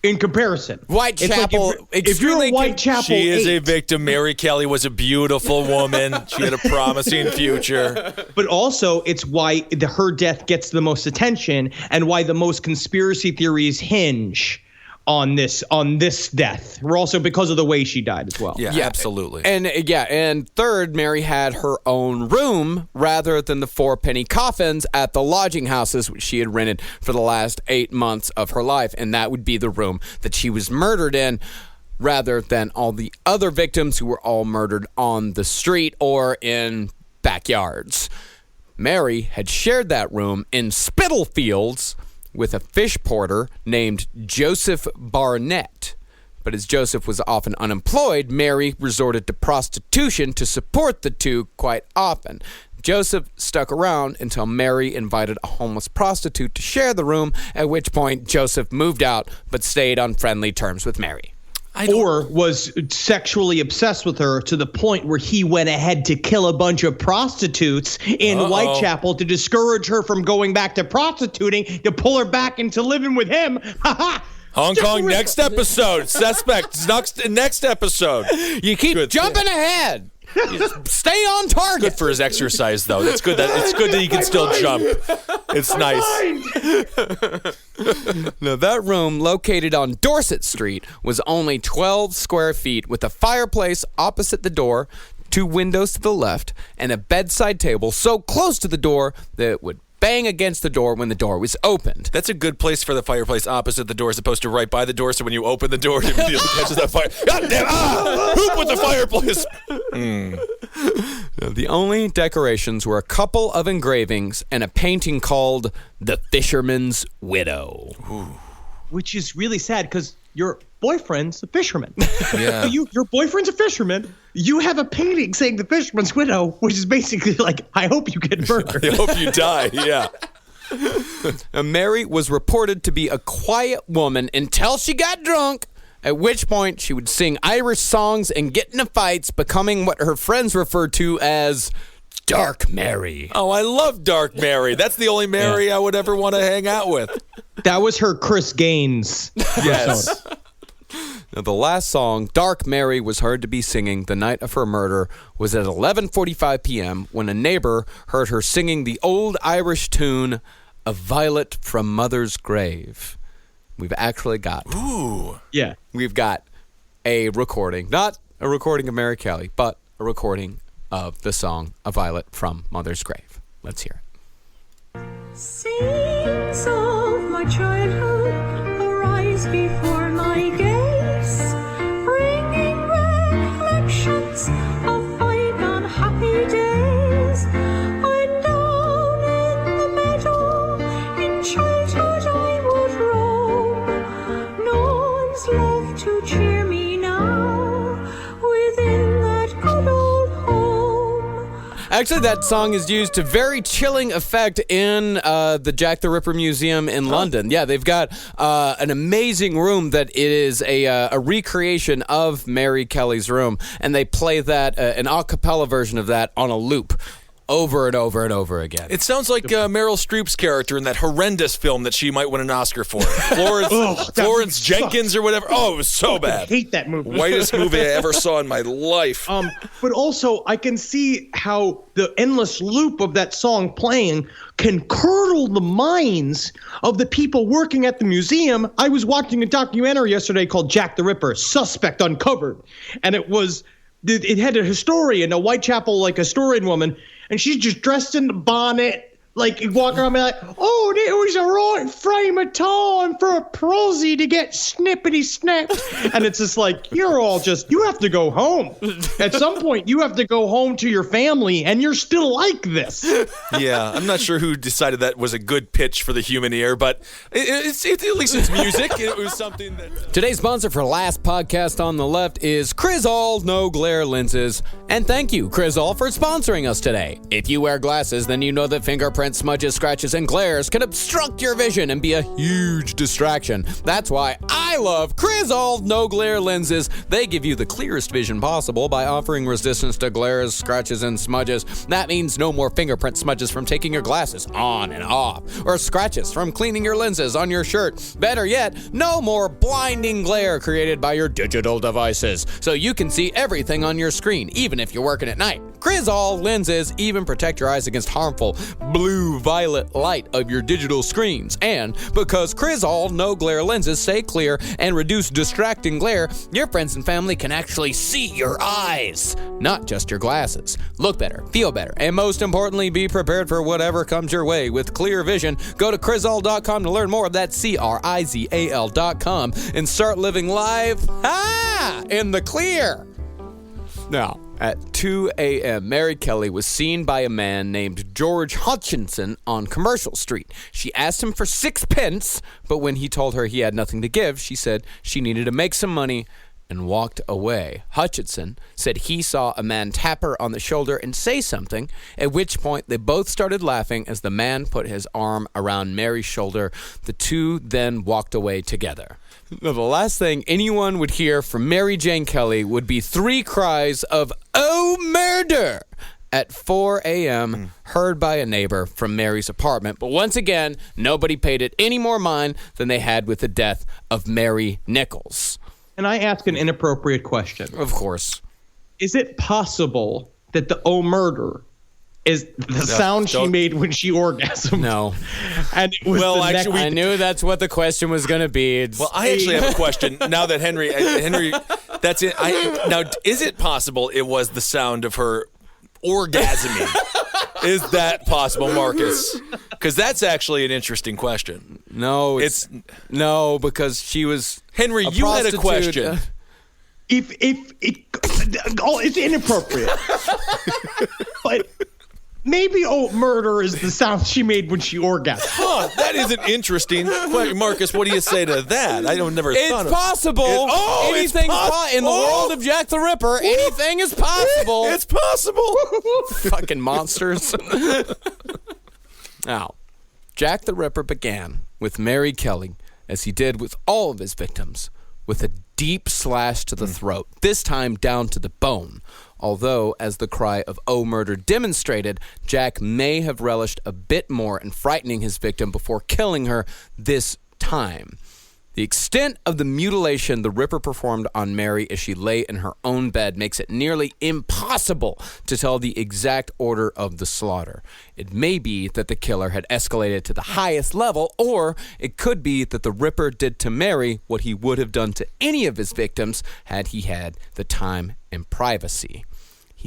[SPEAKER 3] in comparison.
[SPEAKER 5] Whitechapel,
[SPEAKER 3] if you're a Whitechapel,
[SPEAKER 4] she is a victim. Mary Kelly was a beautiful woman. She had a promising future.
[SPEAKER 3] But also, it's why her death gets the most attention and why the most conspiracy theories hinge on this death. We're also because of the way she died as well.
[SPEAKER 4] Yeah, absolutely.
[SPEAKER 5] And third, Mary had her own room rather than the 4-penny coffins at the lodging houses which she had rented for the last 8 months of her life, and that would be the room that she was murdered in, rather than all the other victims who were all murdered on the street or in backyards. Mary had shared that room in Spitalfields with a fish porter named Joseph Barnett. But as Joseph was often unemployed, Mary resorted to prostitution to support the two quite often. Joseph stuck around until Mary invited a homeless prostitute to share the room, at which point Joseph moved out but stayed on friendly terms with Mary.
[SPEAKER 3] Or was sexually obsessed with her to the point where he went ahead to kill a bunch of prostitutes in Whitechapel to discourage her from going back to prostituting, to pull her back into living with him.
[SPEAKER 4] Hong Kong, next episode. Suspect, next episode.
[SPEAKER 5] You keep jumping ahead. Stay on target.
[SPEAKER 4] Good for his exercise, though. It's good that he can still jump. It's nice.
[SPEAKER 5] Now, that room, located on Dorset Street, was only 12 square feet with a fireplace opposite the door. 2 windows to the left, and a bedside table so close to the door that it would bang against the door when the door was opened.
[SPEAKER 4] That's a good place for the fireplace opposite the door as opposed to right by the door, so when you open the door, it immediately catches that fire. God damn! Who put the fireplace?
[SPEAKER 5] The only decorations were a couple of engravings and a painting called The Fisherman's Widow.
[SPEAKER 4] Ooh.
[SPEAKER 3] Which is really sad because your boyfriend's a fisherman.
[SPEAKER 4] Yeah.
[SPEAKER 3] Your boyfriend's a fisherman. You have a painting saying the fisherman's widow, which is basically like, I hope you get murdered.
[SPEAKER 4] I hope you die, yeah.
[SPEAKER 5] Now, Mary was reported to be a quiet woman until she got drunk, at which point she would sing Irish songs and get into fights, becoming what her friends referred to as Dark Mary.
[SPEAKER 4] Oh, I love Dark Mary. That's the only Mary I would ever want to hang out with.
[SPEAKER 3] That was her Chris Gaines.
[SPEAKER 4] Yes.
[SPEAKER 5] Now, the last song Dark Mary was heard to be singing the night of her murder was at 11:45 p.m. when a neighbor heard her singing the old Irish tune, A Violet from Mother's Grave. We've actually got...
[SPEAKER 4] Ooh.
[SPEAKER 3] Yeah.
[SPEAKER 5] We've got a recording, not a recording of Mary Kelly, but a recording of the song A Violet from Mother's Grave. Let's hear it.
[SPEAKER 6] Scenes of my childhood arise before my gaze, bringing recollections of bygone happy days. And down in the meadow in childhood I would roam. No one's left to cheer me now within that good old home.
[SPEAKER 5] Actually, that song is used to very chilling effect in the Jack the Ripper Museum in London. Yeah, they've got an amazing room that it is a recreation of Mary Kelly's room, and they play that, an a cappella version of that on a loop over and over and over again.
[SPEAKER 4] It sounds like Meryl Streep's character in that horrendous film that she might win an Oscar for. Florence Jenkins or whatever. Oh, it was so bad.
[SPEAKER 3] I hate that movie.
[SPEAKER 4] Whitest movie I ever saw in my life.
[SPEAKER 3] But also, I can see how the endless loop of that song playing can curdle the minds of the people working at the museum. I was watching a documentary yesterday called Jack the Ripper, Suspect Uncovered. And it had a historian, a Whitechapel, like historian woman, and she's just dressed in the bonnet, like walking around like, oh, it was a right frame of time for a prosy to get snippety snapped. And it's just like, you have to go home. At some point, you have to go home to your family, and you're still like this.
[SPEAKER 4] Yeah, I'm not sure who decided that was a good pitch for the human ear, but at least it's music. It was something that...
[SPEAKER 5] Today's sponsor for Last Podcast on the Left is Crizal No Glare Lenses. And thank you, Crizal, for sponsoring us today. If you wear glasses, then you know that fingerprints, smudges, scratches, and glares can obstruct your vision and be a huge distraction. That's why I love Crizal No Glare Lenses. They give you the clearest vision possible by offering resistance to glares, scratches, and smudges. That means no more fingerprint smudges from taking your glasses on and off, or scratches from cleaning your lenses on your shirt. Better yet, no more blinding glare created by your digital devices, so you can see everything on your screen, even if you're working at night. Crizal lenses even protect your eyes against harmful blue-violet light of your digital screens. And because Crizal No Glare lenses stay clear and reduce distracting glare, your friends and family can actually see your eyes, not just your glasses. Look better, feel better, and most importantly, be prepared for whatever comes your way with clear vision. Go to Crizal.com to learn more. That's Crizal.com and start living life in the clear. Now, at 2 a.m., Mary Kelly was seen by a man named George Hutchinson on Commercial Street. She asked him for 6 pence, but when he told her he had nothing to give, she said she needed to make some money and walked away. Hutchinson said he saw a man tap her on the shoulder and say something, at which point they both started laughing as the man put his arm around Mary's shoulder. The two then walked away together. Now, the last thing anyone would hear from Mary Jane Kelly would be 3 cries of, "Oh, murder!" at 4 a.m., heard by a neighbor from Mary's apartment. But once again, nobody paid it any more mind than they had with the death of Mary Nichols.
[SPEAKER 3] And I ask an inappropriate question.
[SPEAKER 5] Of course.
[SPEAKER 3] Is it possible that the "oh, murder" is the sound she made when she orgasmed?
[SPEAKER 5] No.
[SPEAKER 3] And it was
[SPEAKER 5] I knew that's what the question was going to be.
[SPEAKER 4] Well, I actually have a question now that Henry That's it. Now, is it possible it was the sound of her orgasming? Is that possible, Marcus? Because that's actually an interesing question.
[SPEAKER 5] No, no, because she was
[SPEAKER 4] Henry. You had a question.
[SPEAKER 3] If it's inappropriate, but maybe murder is the sound she made when she orgasmed.
[SPEAKER 4] Huh, that is an interesting question. Marcus, what do you say to that? I don't never thought
[SPEAKER 5] It's possible. Anything's in the world of Jack the Ripper. Anything is possible.
[SPEAKER 4] It's possible.
[SPEAKER 5] Fucking monsters. Now, Jack the Ripper began with Mary Kelly, as he did with all of his victims, with a deep slash to the throat, this time down to the bone. Although, as the cry of "Oh, murder" demonstrated, Jack may have relished a bit more in frightening his victim before killing her this time. The extent of the mutilation the Ripper performed on Mary as she lay in her own bed makes it nearly impossible to tell the exact order of the slaughter. It may be that the killer had escalated to the highest level, or it could be that the Ripper did to Mary what he would have done to any of his victims had he had the time and privacy.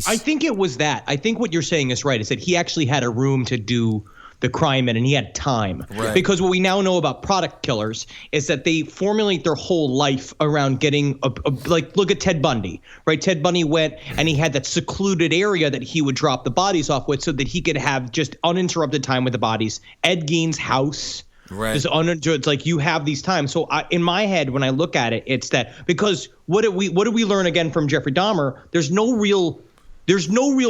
[SPEAKER 3] I think it was that. I think what you're saying is right, is that he actually had a room to do the crime in, and he had time.
[SPEAKER 4] Right.
[SPEAKER 3] Because what we now know about product killers is that they formulate their whole life around getting like, look at Ted Bundy, right? Ted Bundy went and he had that secluded area that he would drop the bodies off with so that he could have just uninterrupted time with the bodies. Ed Gein's house.
[SPEAKER 4] Right.
[SPEAKER 3] It's like you have these times. So in my head, when I look at it, it's that because what did we learn again from Jeffrey Dahmer? There's no real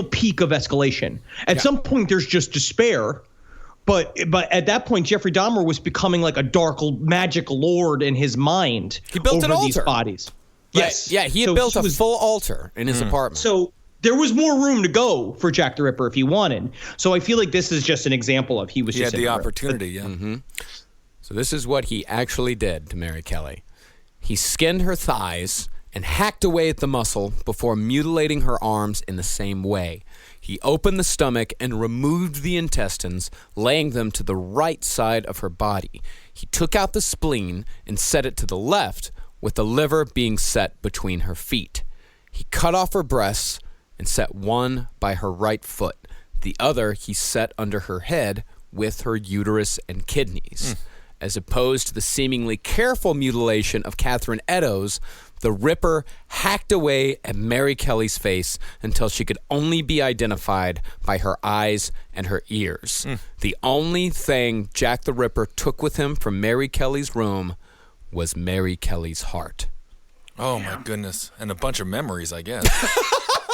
[SPEAKER 3] peak of escalation. At some point, there's just despair. But at that point, Jeffrey Dahmer was becoming like a dark magic lord in his mind.
[SPEAKER 5] He built
[SPEAKER 3] over
[SPEAKER 5] an
[SPEAKER 3] these
[SPEAKER 5] altar.
[SPEAKER 3] Bodies.
[SPEAKER 5] Right.
[SPEAKER 3] Yes.
[SPEAKER 5] Yeah, he had built a full altar in his apartment.
[SPEAKER 3] So there was more room to go for Jack the Ripper if he wanted. So I feel like this is just an example of he
[SPEAKER 4] had the opportunity. Yeah.
[SPEAKER 5] Mm-hmm. So this is what he actually did to Mary Kelly. He skinned her thighs and hacked away at the muscle before mutilating her arms in the same way. He opened the stomach and removed the intestines, laying them to the right side of her body. He took out the spleen and set it to the left, with the liver being set between her feet. He cut off her breasts and set one by her right foot. The other he set under her head with her uterus and kidneys. As opposed to the seemingly careful mutilation of Catherine Eddowes, the Ripper hacked away at Mary Kelly's face until she could only be identified by her eyes and her ears. The only thing Jack the Ripper took with him from Mary Kelly's room was Mary Kelly's heart.
[SPEAKER 4] Oh, my goodness. And a bunch of memories, I guess.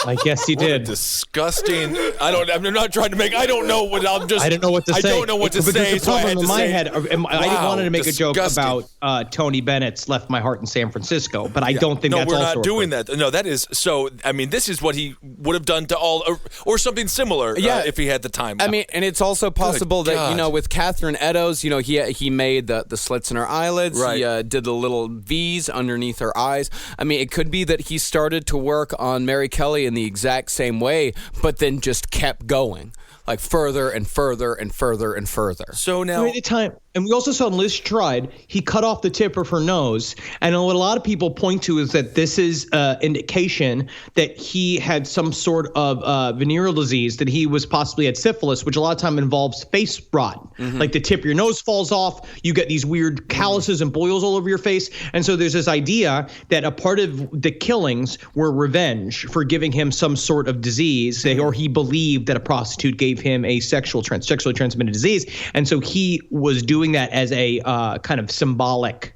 [SPEAKER 3] I guess he
[SPEAKER 4] What a
[SPEAKER 3] did.
[SPEAKER 4] disgusting. I'm not trying to make. I don't know what.
[SPEAKER 3] I don't know what to say.
[SPEAKER 4] I don't know what to
[SPEAKER 3] but
[SPEAKER 4] say.
[SPEAKER 3] There's a
[SPEAKER 4] So I
[SPEAKER 3] problem
[SPEAKER 4] had to
[SPEAKER 3] in my
[SPEAKER 4] say,
[SPEAKER 3] head. I wanted to make a joke about Tony Bennett's "Left My Heart in San Francisco," but I don't think that's
[SPEAKER 4] we're
[SPEAKER 3] also
[SPEAKER 4] not doing that. No, that is so. I mean, this is what he would have done to all, or something similar. If he had the time.
[SPEAKER 5] I mean, and it's also possible
[SPEAKER 4] Good
[SPEAKER 5] that
[SPEAKER 4] God.
[SPEAKER 5] with Catherine Eddowes, he made the slits in her eyelids.
[SPEAKER 4] Right.
[SPEAKER 5] He did the little V's underneath her eyes. I mean, it could be that he started to work on Mary Kelly in the exact same way, but then just kept going, like further and further and further and further.
[SPEAKER 4] So now,
[SPEAKER 3] at the time, and we also saw in Liz Stride, he cut off the tip of her nose. And what a lot of people point to is that this is indication that he had some sort of venereal disease, that he was possibly had syphilis, which a lot of time involves face rot. Like the tip of your nose falls off, you get these weird calluses and boils all over your face. And so there's this idea that a part of the killings were revenge for giving him some sort of disease, or he believed that a prostitute gave him a sexually transmitted disease. And so he was doing that as a kind of symbolic,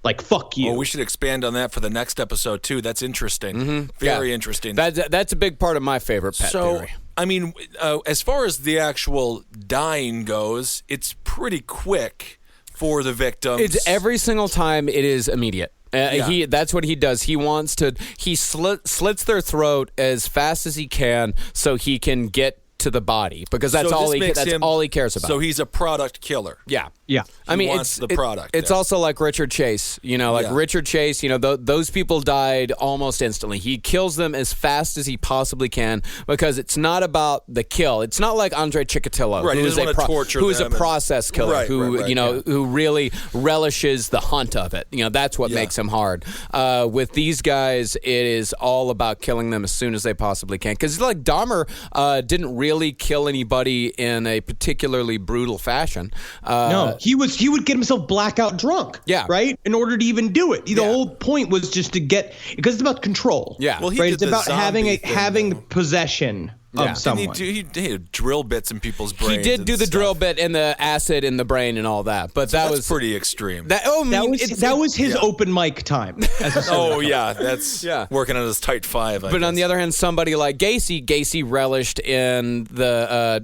[SPEAKER 3] like, fuck you.
[SPEAKER 4] well, we should expand on that for the next episode too. That's interesting. Very interesting.
[SPEAKER 5] That's a big part of my favorite pet theory.
[SPEAKER 4] I mean, as far as the actual dying goes, it's pretty quick for the victims.
[SPEAKER 5] It's every single time it is immediate. That's what he does. He slits their throat as fast as he can so he can get to the body, because that's all he cares about.
[SPEAKER 4] So he's a product killer.
[SPEAKER 5] Yeah.
[SPEAKER 3] Yeah.
[SPEAKER 5] I mean,
[SPEAKER 4] wants the product.
[SPEAKER 5] It's also like Richard Chase. Richard Chase, those people died almost instantly. He kills them as fast as he possibly can because it's not about the kill. It's not like Andre Chikatilo,
[SPEAKER 4] Right,
[SPEAKER 5] who is a
[SPEAKER 4] them
[SPEAKER 5] process killer,
[SPEAKER 4] Right,
[SPEAKER 5] who really relishes the hunt of it. That's what makes him hard. With these guys, it is all about killing them as soon as they possibly can. Because like Dahmer didn't really kill anybody in a particularly brutal fashion.
[SPEAKER 3] No, he would get himself blackout drunk.
[SPEAKER 5] Yeah.
[SPEAKER 3] Right? In order to even do it. The whole point was just to get, because it's about control.
[SPEAKER 5] Yeah.
[SPEAKER 4] Well,
[SPEAKER 3] It's about having possession of someone.
[SPEAKER 4] He did drill bits in people's brains.
[SPEAKER 5] He did do the drill bit and the acid in the brain and all that, but that was
[SPEAKER 4] pretty extreme.
[SPEAKER 3] That was his open mic time.
[SPEAKER 4] That's working on his tight five.
[SPEAKER 5] But on the other hand, somebody like Gacy relished in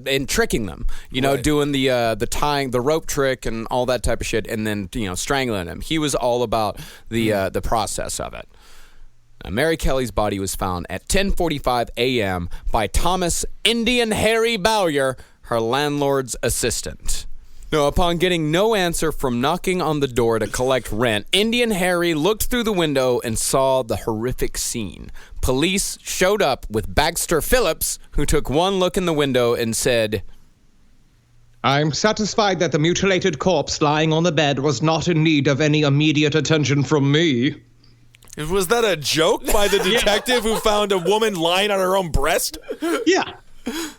[SPEAKER 5] in tricking them, doing the tying, the rope trick and all that type of shit, and then strangling him. He was all about the process of it. Now, Mary Kelly's body was found at 10:45 a.m. by Thomas Indian Harry Bowyer, her landlord's assistant. Now, upon getting no answer from knocking on the door to collect rent, Indian Harry looked through the window and saw the horrific scene. Police showed up with Baxter Phillips, who took one look in the window and said,
[SPEAKER 3] I'm satisfied that the mutilated corpse lying on the bed was not in need of any immediate attention from me.
[SPEAKER 4] Was that a joke by the detective who found a woman lying on her own breast?
[SPEAKER 3] Yeah.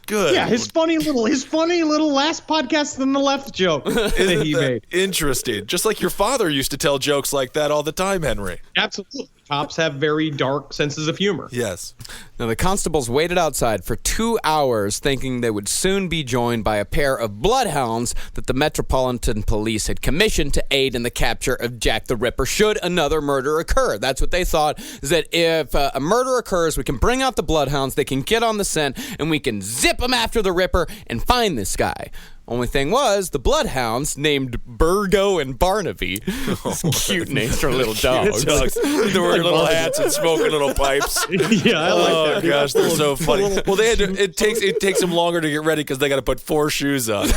[SPEAKER 4] Good.
[SPEAKER 3] Yeah, his funny little last podcast on the left joke that he made.
[SPEAKER 4] Interesting. Just like your father used to tell jokes like that all the time, Henry.
[SPEAKER 3] Absolutely. Cops have very dark senses of humor.
[SPEAKER 4] Yes.
[SPEAKER 5] Now, the constables waited outside for 2 hours, thinking they would soon be joined by a pair of bloodhounds that the Metropolitan Police had commissioned to aid in the capture of Jack the Ripper should another murder occur. That's what they thought, is that if a murder occurs, we can bring out the bloodhounds, they can get on the scent, and we can zip them after the Ripper and find this guy. Only thing was, the bloodhounds, named Burgo and Barnaby, cute names for little dogs.
[SPEAKER 4] They wear little hats and smoking little pipes.
[SPEAKER 3] Yeah, I like that.
[SPEAKER 4] Oh gosh, they're so funny. Well, they had to, it takes them longer to get ready because they got to put 4 shoes on.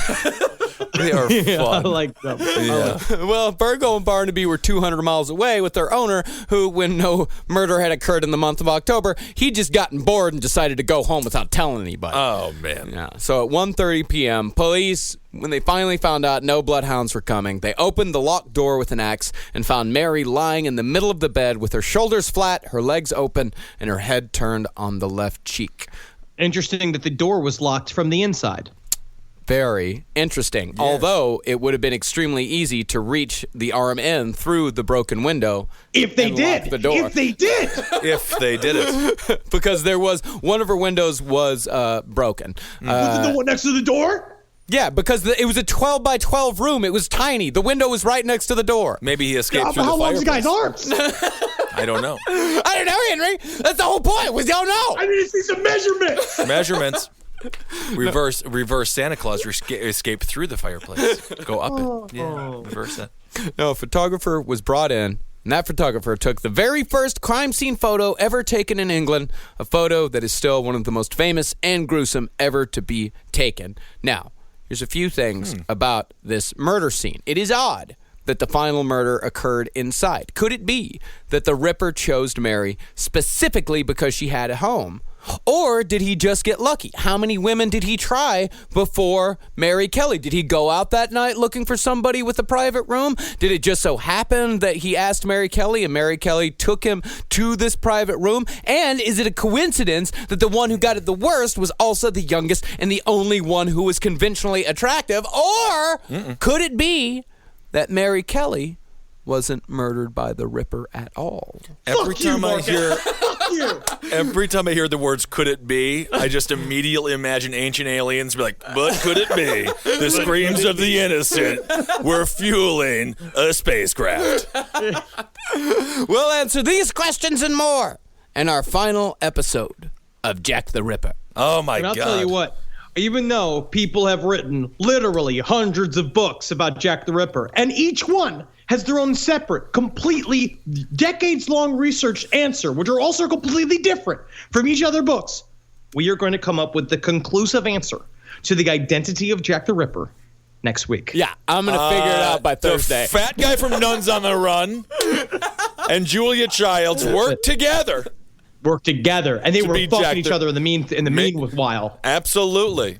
[SPEAKER 4] They are fun.
[SPEAKER 3] I like them.
[SPEAKER 4] Yeah.
[SPEAKER 5] Well, Burgo and Barnaby were 200 miles away with their owner, who, when no murder had occurred in the month of October, he'd just gotten bored and decided to go home without telling anybody.
[SPEAKER 4] Oh, man.
[SPEAKER 5] Yeah. So at 1:30 p.m., police, when they finally found out no bloodhounds were coming, they opened the locked door with an axe and found Mary lying in the middle of the bed with her shoulders flat, her legs open, and her head turned on the left cheek.
[SPEAKER 3] Interesting that the door was locked from the inside.
[SPEAKER 5] Very interesting. Yeah. Although it would have been extremely easy to reach the arm end through the broken window.
[SPEAKER 3] If they did.
[SPEAKER 5] The door.
[SPEAKER 3] If they did.
[SPEAKER 4] If they did it.
[SPEAKER 5] Because there was, one of her windows was broken.
[SPEAKER 3] Was it the one next to the door?
[SPEAKER 5] Yeah, because it was a 12 by 12 room. It was tiny. The window was right next to the door.
[SPEAKER 4] Maybe he escaped through the
[SPEAKER 3] fireplace. How long is the guy's arms?
[SPEAKER 4] I don't know.
[SPEAKER 5] I don't know, Henry. That's the whole point. We don't know.
[SPEAKER 3] I need to see some measurements.
[SPEAKER 4] Measurements. Reverse Santa Claus escape through the fireplace. Go up it. Yeah, reverse that.
[SPEAKER 5] No, a photographer was brought in, and that photographer took the very first crime scene photo ever taken in England, a photo that is still one of the most famous and gruesome ever to be taken. Now, here's a few things about this murder scene. It is odd that the final murder occurred inside. Could it be that the Ripper chose Mary specifically because she had a home? Or did he just get lucky? How many women did he try before Mary Kelly? Did he go out that night looking for somebody with a private room? Did it just so happen that he asked Mary Kelly and Mary Kelly took him to this private room? And is it a coincidence that the one who got it the worst was also the youngest and the only one who was conventionally attractive? Or could it be that Mary Kelly wasn't murdered by the Ripper at all?
[SPEAKER 4] Every time I hear the words "could it be," I just immediately imagine ancient aliens be like, "But could it be? The screams of the innocent were fueling a spacecraft."
[SPEAKER 5] We'll answer these questions and more in our final episode of Jack the Ripper.
[SPEAKER 4] Oh my
[SPEAKER 3] and
[SPEAKER 4] God!
[SPEAKER 3] I'll tell you what. Even though people have written literally hundreds of books about Jack the Ripper, and each one has their own separate, completely decades-long researched answer, which are also completely different from each other books, we are going to come up with the conclusive answer to the identity of Jack the Ripper next week.
[SPEAKER 5] Yeah, I'm going to figure it out by Thursday.
[SPEAKER 4] The fat guy from Nuns on the Run and Julia Childs work together.
[SPEAKER 3] And they were fucking each other in the meanwhile.
[SPEAKER 4] Absolutely.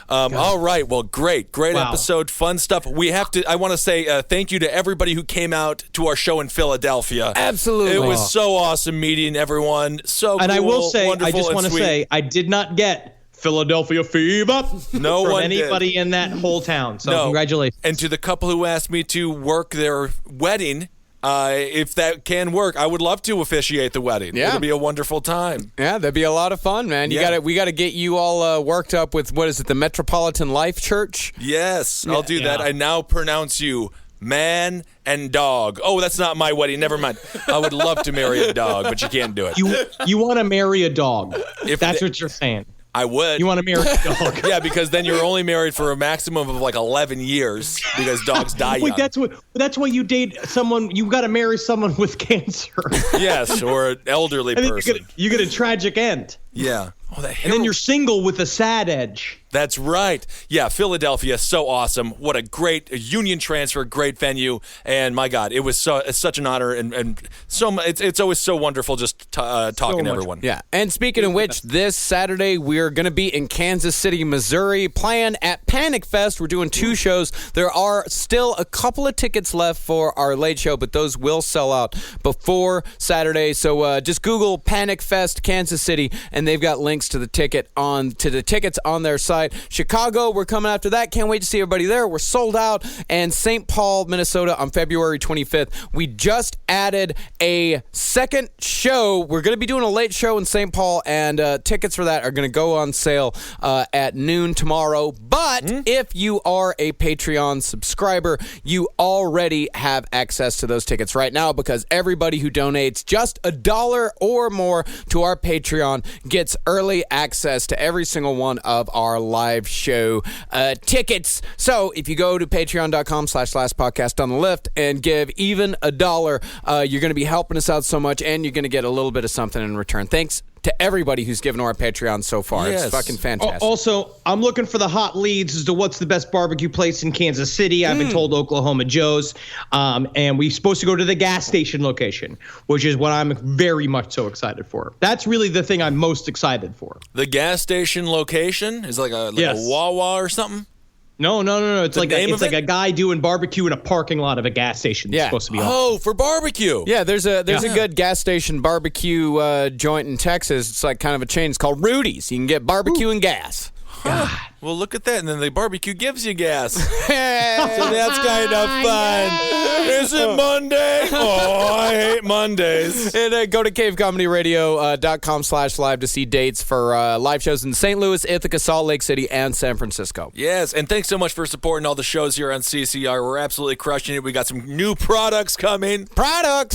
[SPEAKER 4] All right. Well, great episode. Fun stuff. I want to say thank you to everybody who came out to our show in Philadelphia.
[SPEAKER 5] Absolutely.
[SPEAKER 4] It was so awesome meeting everyone. So cool.
[SPEAKER 3] And I will say,
[SPEAKER 4] I
[SPEAKER 3] just want to say, I did not get Philadelphia fever from anybody in that whole town. So congratulations.
[SPEAKER 4] And to the couple who asked me to work their wedding, if that can work, I would love to officiate the wedding.
[SPEAKER 5] Yeah.
[SPEAKER 4] It'll be a wonderful time.
[SPEAKER 5] Yeah, that'd be a lot of fun, man. We got to get you all worked up with, what is it, the Metropolitan Life Church?
[SPEAKER 4] Yes, I'll do that. I now pronounce you man and dog. Oh, that's not my wedding. Never mind. I would love to marry a dog, but you can't do it.
[SPEAKER 3] You want to marry a dog? If that's what you're saying.
[SPEAKER 4] I would.
[SPEAKER 3] You want to marry a dog?
[SPEAKER 4] Yeah, because then you're only married for a maximum of like 11 years because dogs die young.
[SPEAKER 3] That's why you date someone. You got to marry someone with cancer.
[SPEAKER 4] Yes, or an elderly person.
[SPEAKER 3] You get a tragic end.
[SPEAKER 4] Yeah. Oh,
[SPEAKER 3] and then you're single with a sad edge.
[SPEAKER 4] That's right. Yeah, Philadelphia, so awesome. What a great union transfer, great venue. And my God, it's such an honor and so it's always so wonderful just talking to everyone.
[SPEAKER 5] Yeah. And speaking of which, this Saturday we're going to be in Kansas City, Missouri, playing at Panic Fest. We're doing 2 shows. There are still a couple of tickets left for our late show, but those will sell out before Saturday. So just Google Panic Fest Kansas City, and they've got links to the tickets on their site. Chicago, we're coming after that. Can't wait to see everybody there. We're sold out. And St. Paul, Minnesota on February 25th. We just added a second show. We're going to be doing a late show in St. Paul, and tickets for that are going to go on sale at noon tomorrow. But if you are a Patreon subscriber, you already have access to those tickets right now, because everybody who donates just $1 or more to our Patreon gets early access to every single one of our live show tickets. So if you go to patreon.com/lastpodcast on the left and give even $1, you're going to be helping us out so much, and you're going to get a little bit of something in return. Thanks to everybody who's given to our Patreon so far.
[SPEAKER 4] Yes.
[SPEAKER 5] It's fucking fantastic.
[SPEAKER 3] Also, I'm looking for the hot leads as to what's the best barbecue place in Kansas City. I've been told Oklahoma Joe's, and we're supposed to go to the gas station location, which is what I'm very much so excited for. That's really the thing I'm most excited for.
[SPEAKER 4] The gas station location is like a Wawa or something?
[SPEAKER 3] No. It's like a guy doing barbecue in a parking lot of a gas station.
[SPEAKER 5] Yeah.
[SPEAKER 3] It's supposed to be
[SPEAKER 4] awesome. For barbecue.
[SPEAKER 5] Yeah, there's a good gas station barbecue joint in Texas. It's like kind of a chain. It's called Rudy's. You can get barbecue and gas.
[SPEAKER 4] God. Well, look at that. And then the barbecue gives you gas. So that's kind of fun. Is it Monday? Oh, I hate Mondays.
[SPEAKER 5] And go to cavecomedyradio.com/live to see dates for live shows in St. Louis, Ithaca, Salt Lake City, and San Francisco.
[SPEAKER 4] Yes, and thanks so much for supporting all the shows here on CCR. We're absolutely crushing it. We got some new products coming.
[SPEAKER 5] Products.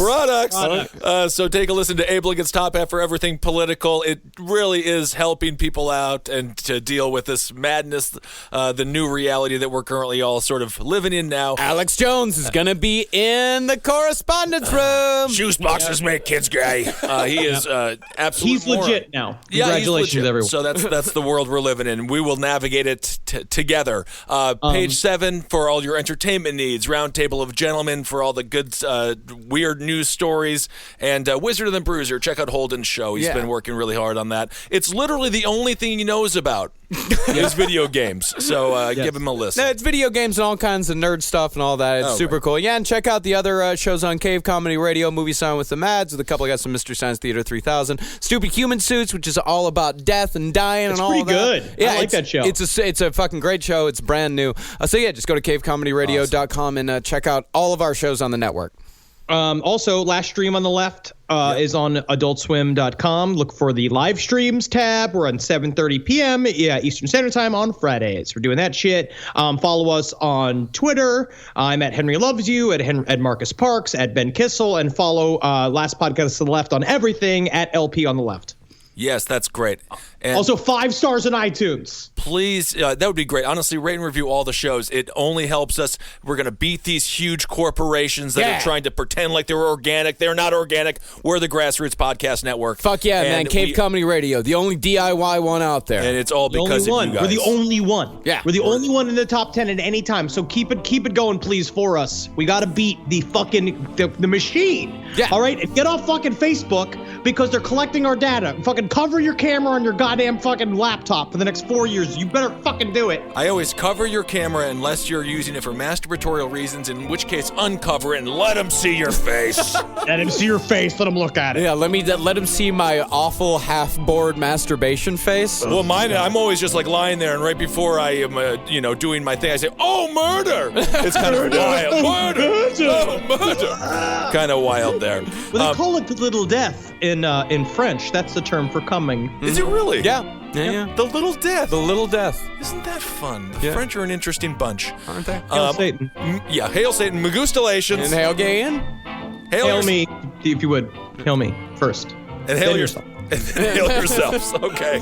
[SPEAKER 4] So take a listen to Abe Lincoln's Top Hat for everything political. It really is helping people out and to deal with this madness, the new reality that we're currently all sort of living in now.
[SPEAKER 5] Alex Jones is going to be in the correspondence room.
[SPEAKER 4] Shoes boxes make kids gay. He is absolutely.
[SPEAKER 3] He's legit now.
[SPEAKER 4] Yeah,
[SPEAKER 3] Congratulations, everyone.
[SPEAKER 4] So that's the world we're living in. We will navigate it together. Page 7 for all your entertainment needs. Roundtable of Gentlemen for all the good, weird news stories. And Wizard of the Bruiser. Check out Holden's show. He's been working really hard on that. It's literally the only thing he knows about. Is video games. So give him a listen.
[SPEAKER 5] No, it's video games and all kinds of nerd stuff and all that. It's super cool. Yeah, and check out the other shows on Cave Comedy Radio, Movie Sign with the Mads, with a couple. I got some Mystery Science Theater 3000, Stupid Human Suits, which is all about death and dying and all that.
[SPEAKER 3] It's pretty good.
[SPEAKER 5] Yeah,
[SPEAKER 3] I like that show.
[SPEAKER 5] It's a fucking great show. It's brand new. So yeah, just go to cavecomedyradio.com and check out all of our shows on the network.
[SPEAKER 3] Also, Last Stream on the Left is on adultswim.com. Look for the live streams tab. We're on 7:30 p.m. Eastern Standard Time on Fridays. We're doing that shit. Follow us on Twitter. I'm at Henry Loves You, at Marcus Parks, at Ben Kissel, and follow Last Podcast to the Left on everything at LP on the Left.
[SPEAKER 4] Yes, that's great. And
[SPEAKER 3] Also, 5 stars on iTunes.
[SPEAKER 4] please, that would be great. Honestly, rate and review all the shows. It only helps us. We're going to beat these huge corporations that are trying to pretend like they're organic. They're not organic. We're the Grassroots Podcast Network.
[SPEAKER 5] Fuck yeah, man. Cave Comedy Radio, the only DIY one out there.
[SPEAKER 4] And it's all because of you guys.
[SPEAKER 3] We're the only one.
[SPEAKER 5] Yeah.
[SPEAKER 3] We're the only one in the top 10 at any time. So keep it going, please, for us. We got to beat the fucking the machine.
[SPEAKER 5] Yeah.
[SPEAKER 3] All right? And get off fucking Facebook because they're collecting our data. Fucking cover your camera on your goddamn fucking laptop for the next 4 years. You better fucking do it.
[SPEAKER 4] I always cover your camera unless you're using it for masturbatorial reasons, in which case uncover it and let them see your face.
[SPEAKER 3] Let him see your face. Let him look at it.
[SPEAKER 5] Yeah, let him see my awful half-bored masturbation face.
[SPEAKER 4] Well, mine, I'm always just like lying there, and right before I am, doing my thing, I say, "Oh, murder!" It's kind of wild. Murder! Oh, murder! Kind of wild there.
[SPEAKER 3] Well, they call it the little death in French. That's the term for coming.
[SPEAKER 4] Is it really?
[SPEAKER 5] Yeah.
[SPEAKER 4] The little death.
[SPEAKER 5] The little death.
[SPEAKER 4] Isn't that fun? The French are an interesting bunch,
[SPEAKER 5] Aren't they?
[SPEAKER 3] Hail Satan.
[SPEAKER 4] Yeah, hail Satan. Magustalations.
[SPEAKER 5] And hail gay in.
[SPEAKER 3] Hail me, if you would. Hail me first.
[SPEAKER 4] And hail
[SPEAKER 3] Then
[SPEAKER 4] yourself. And hail yourselves. Okay.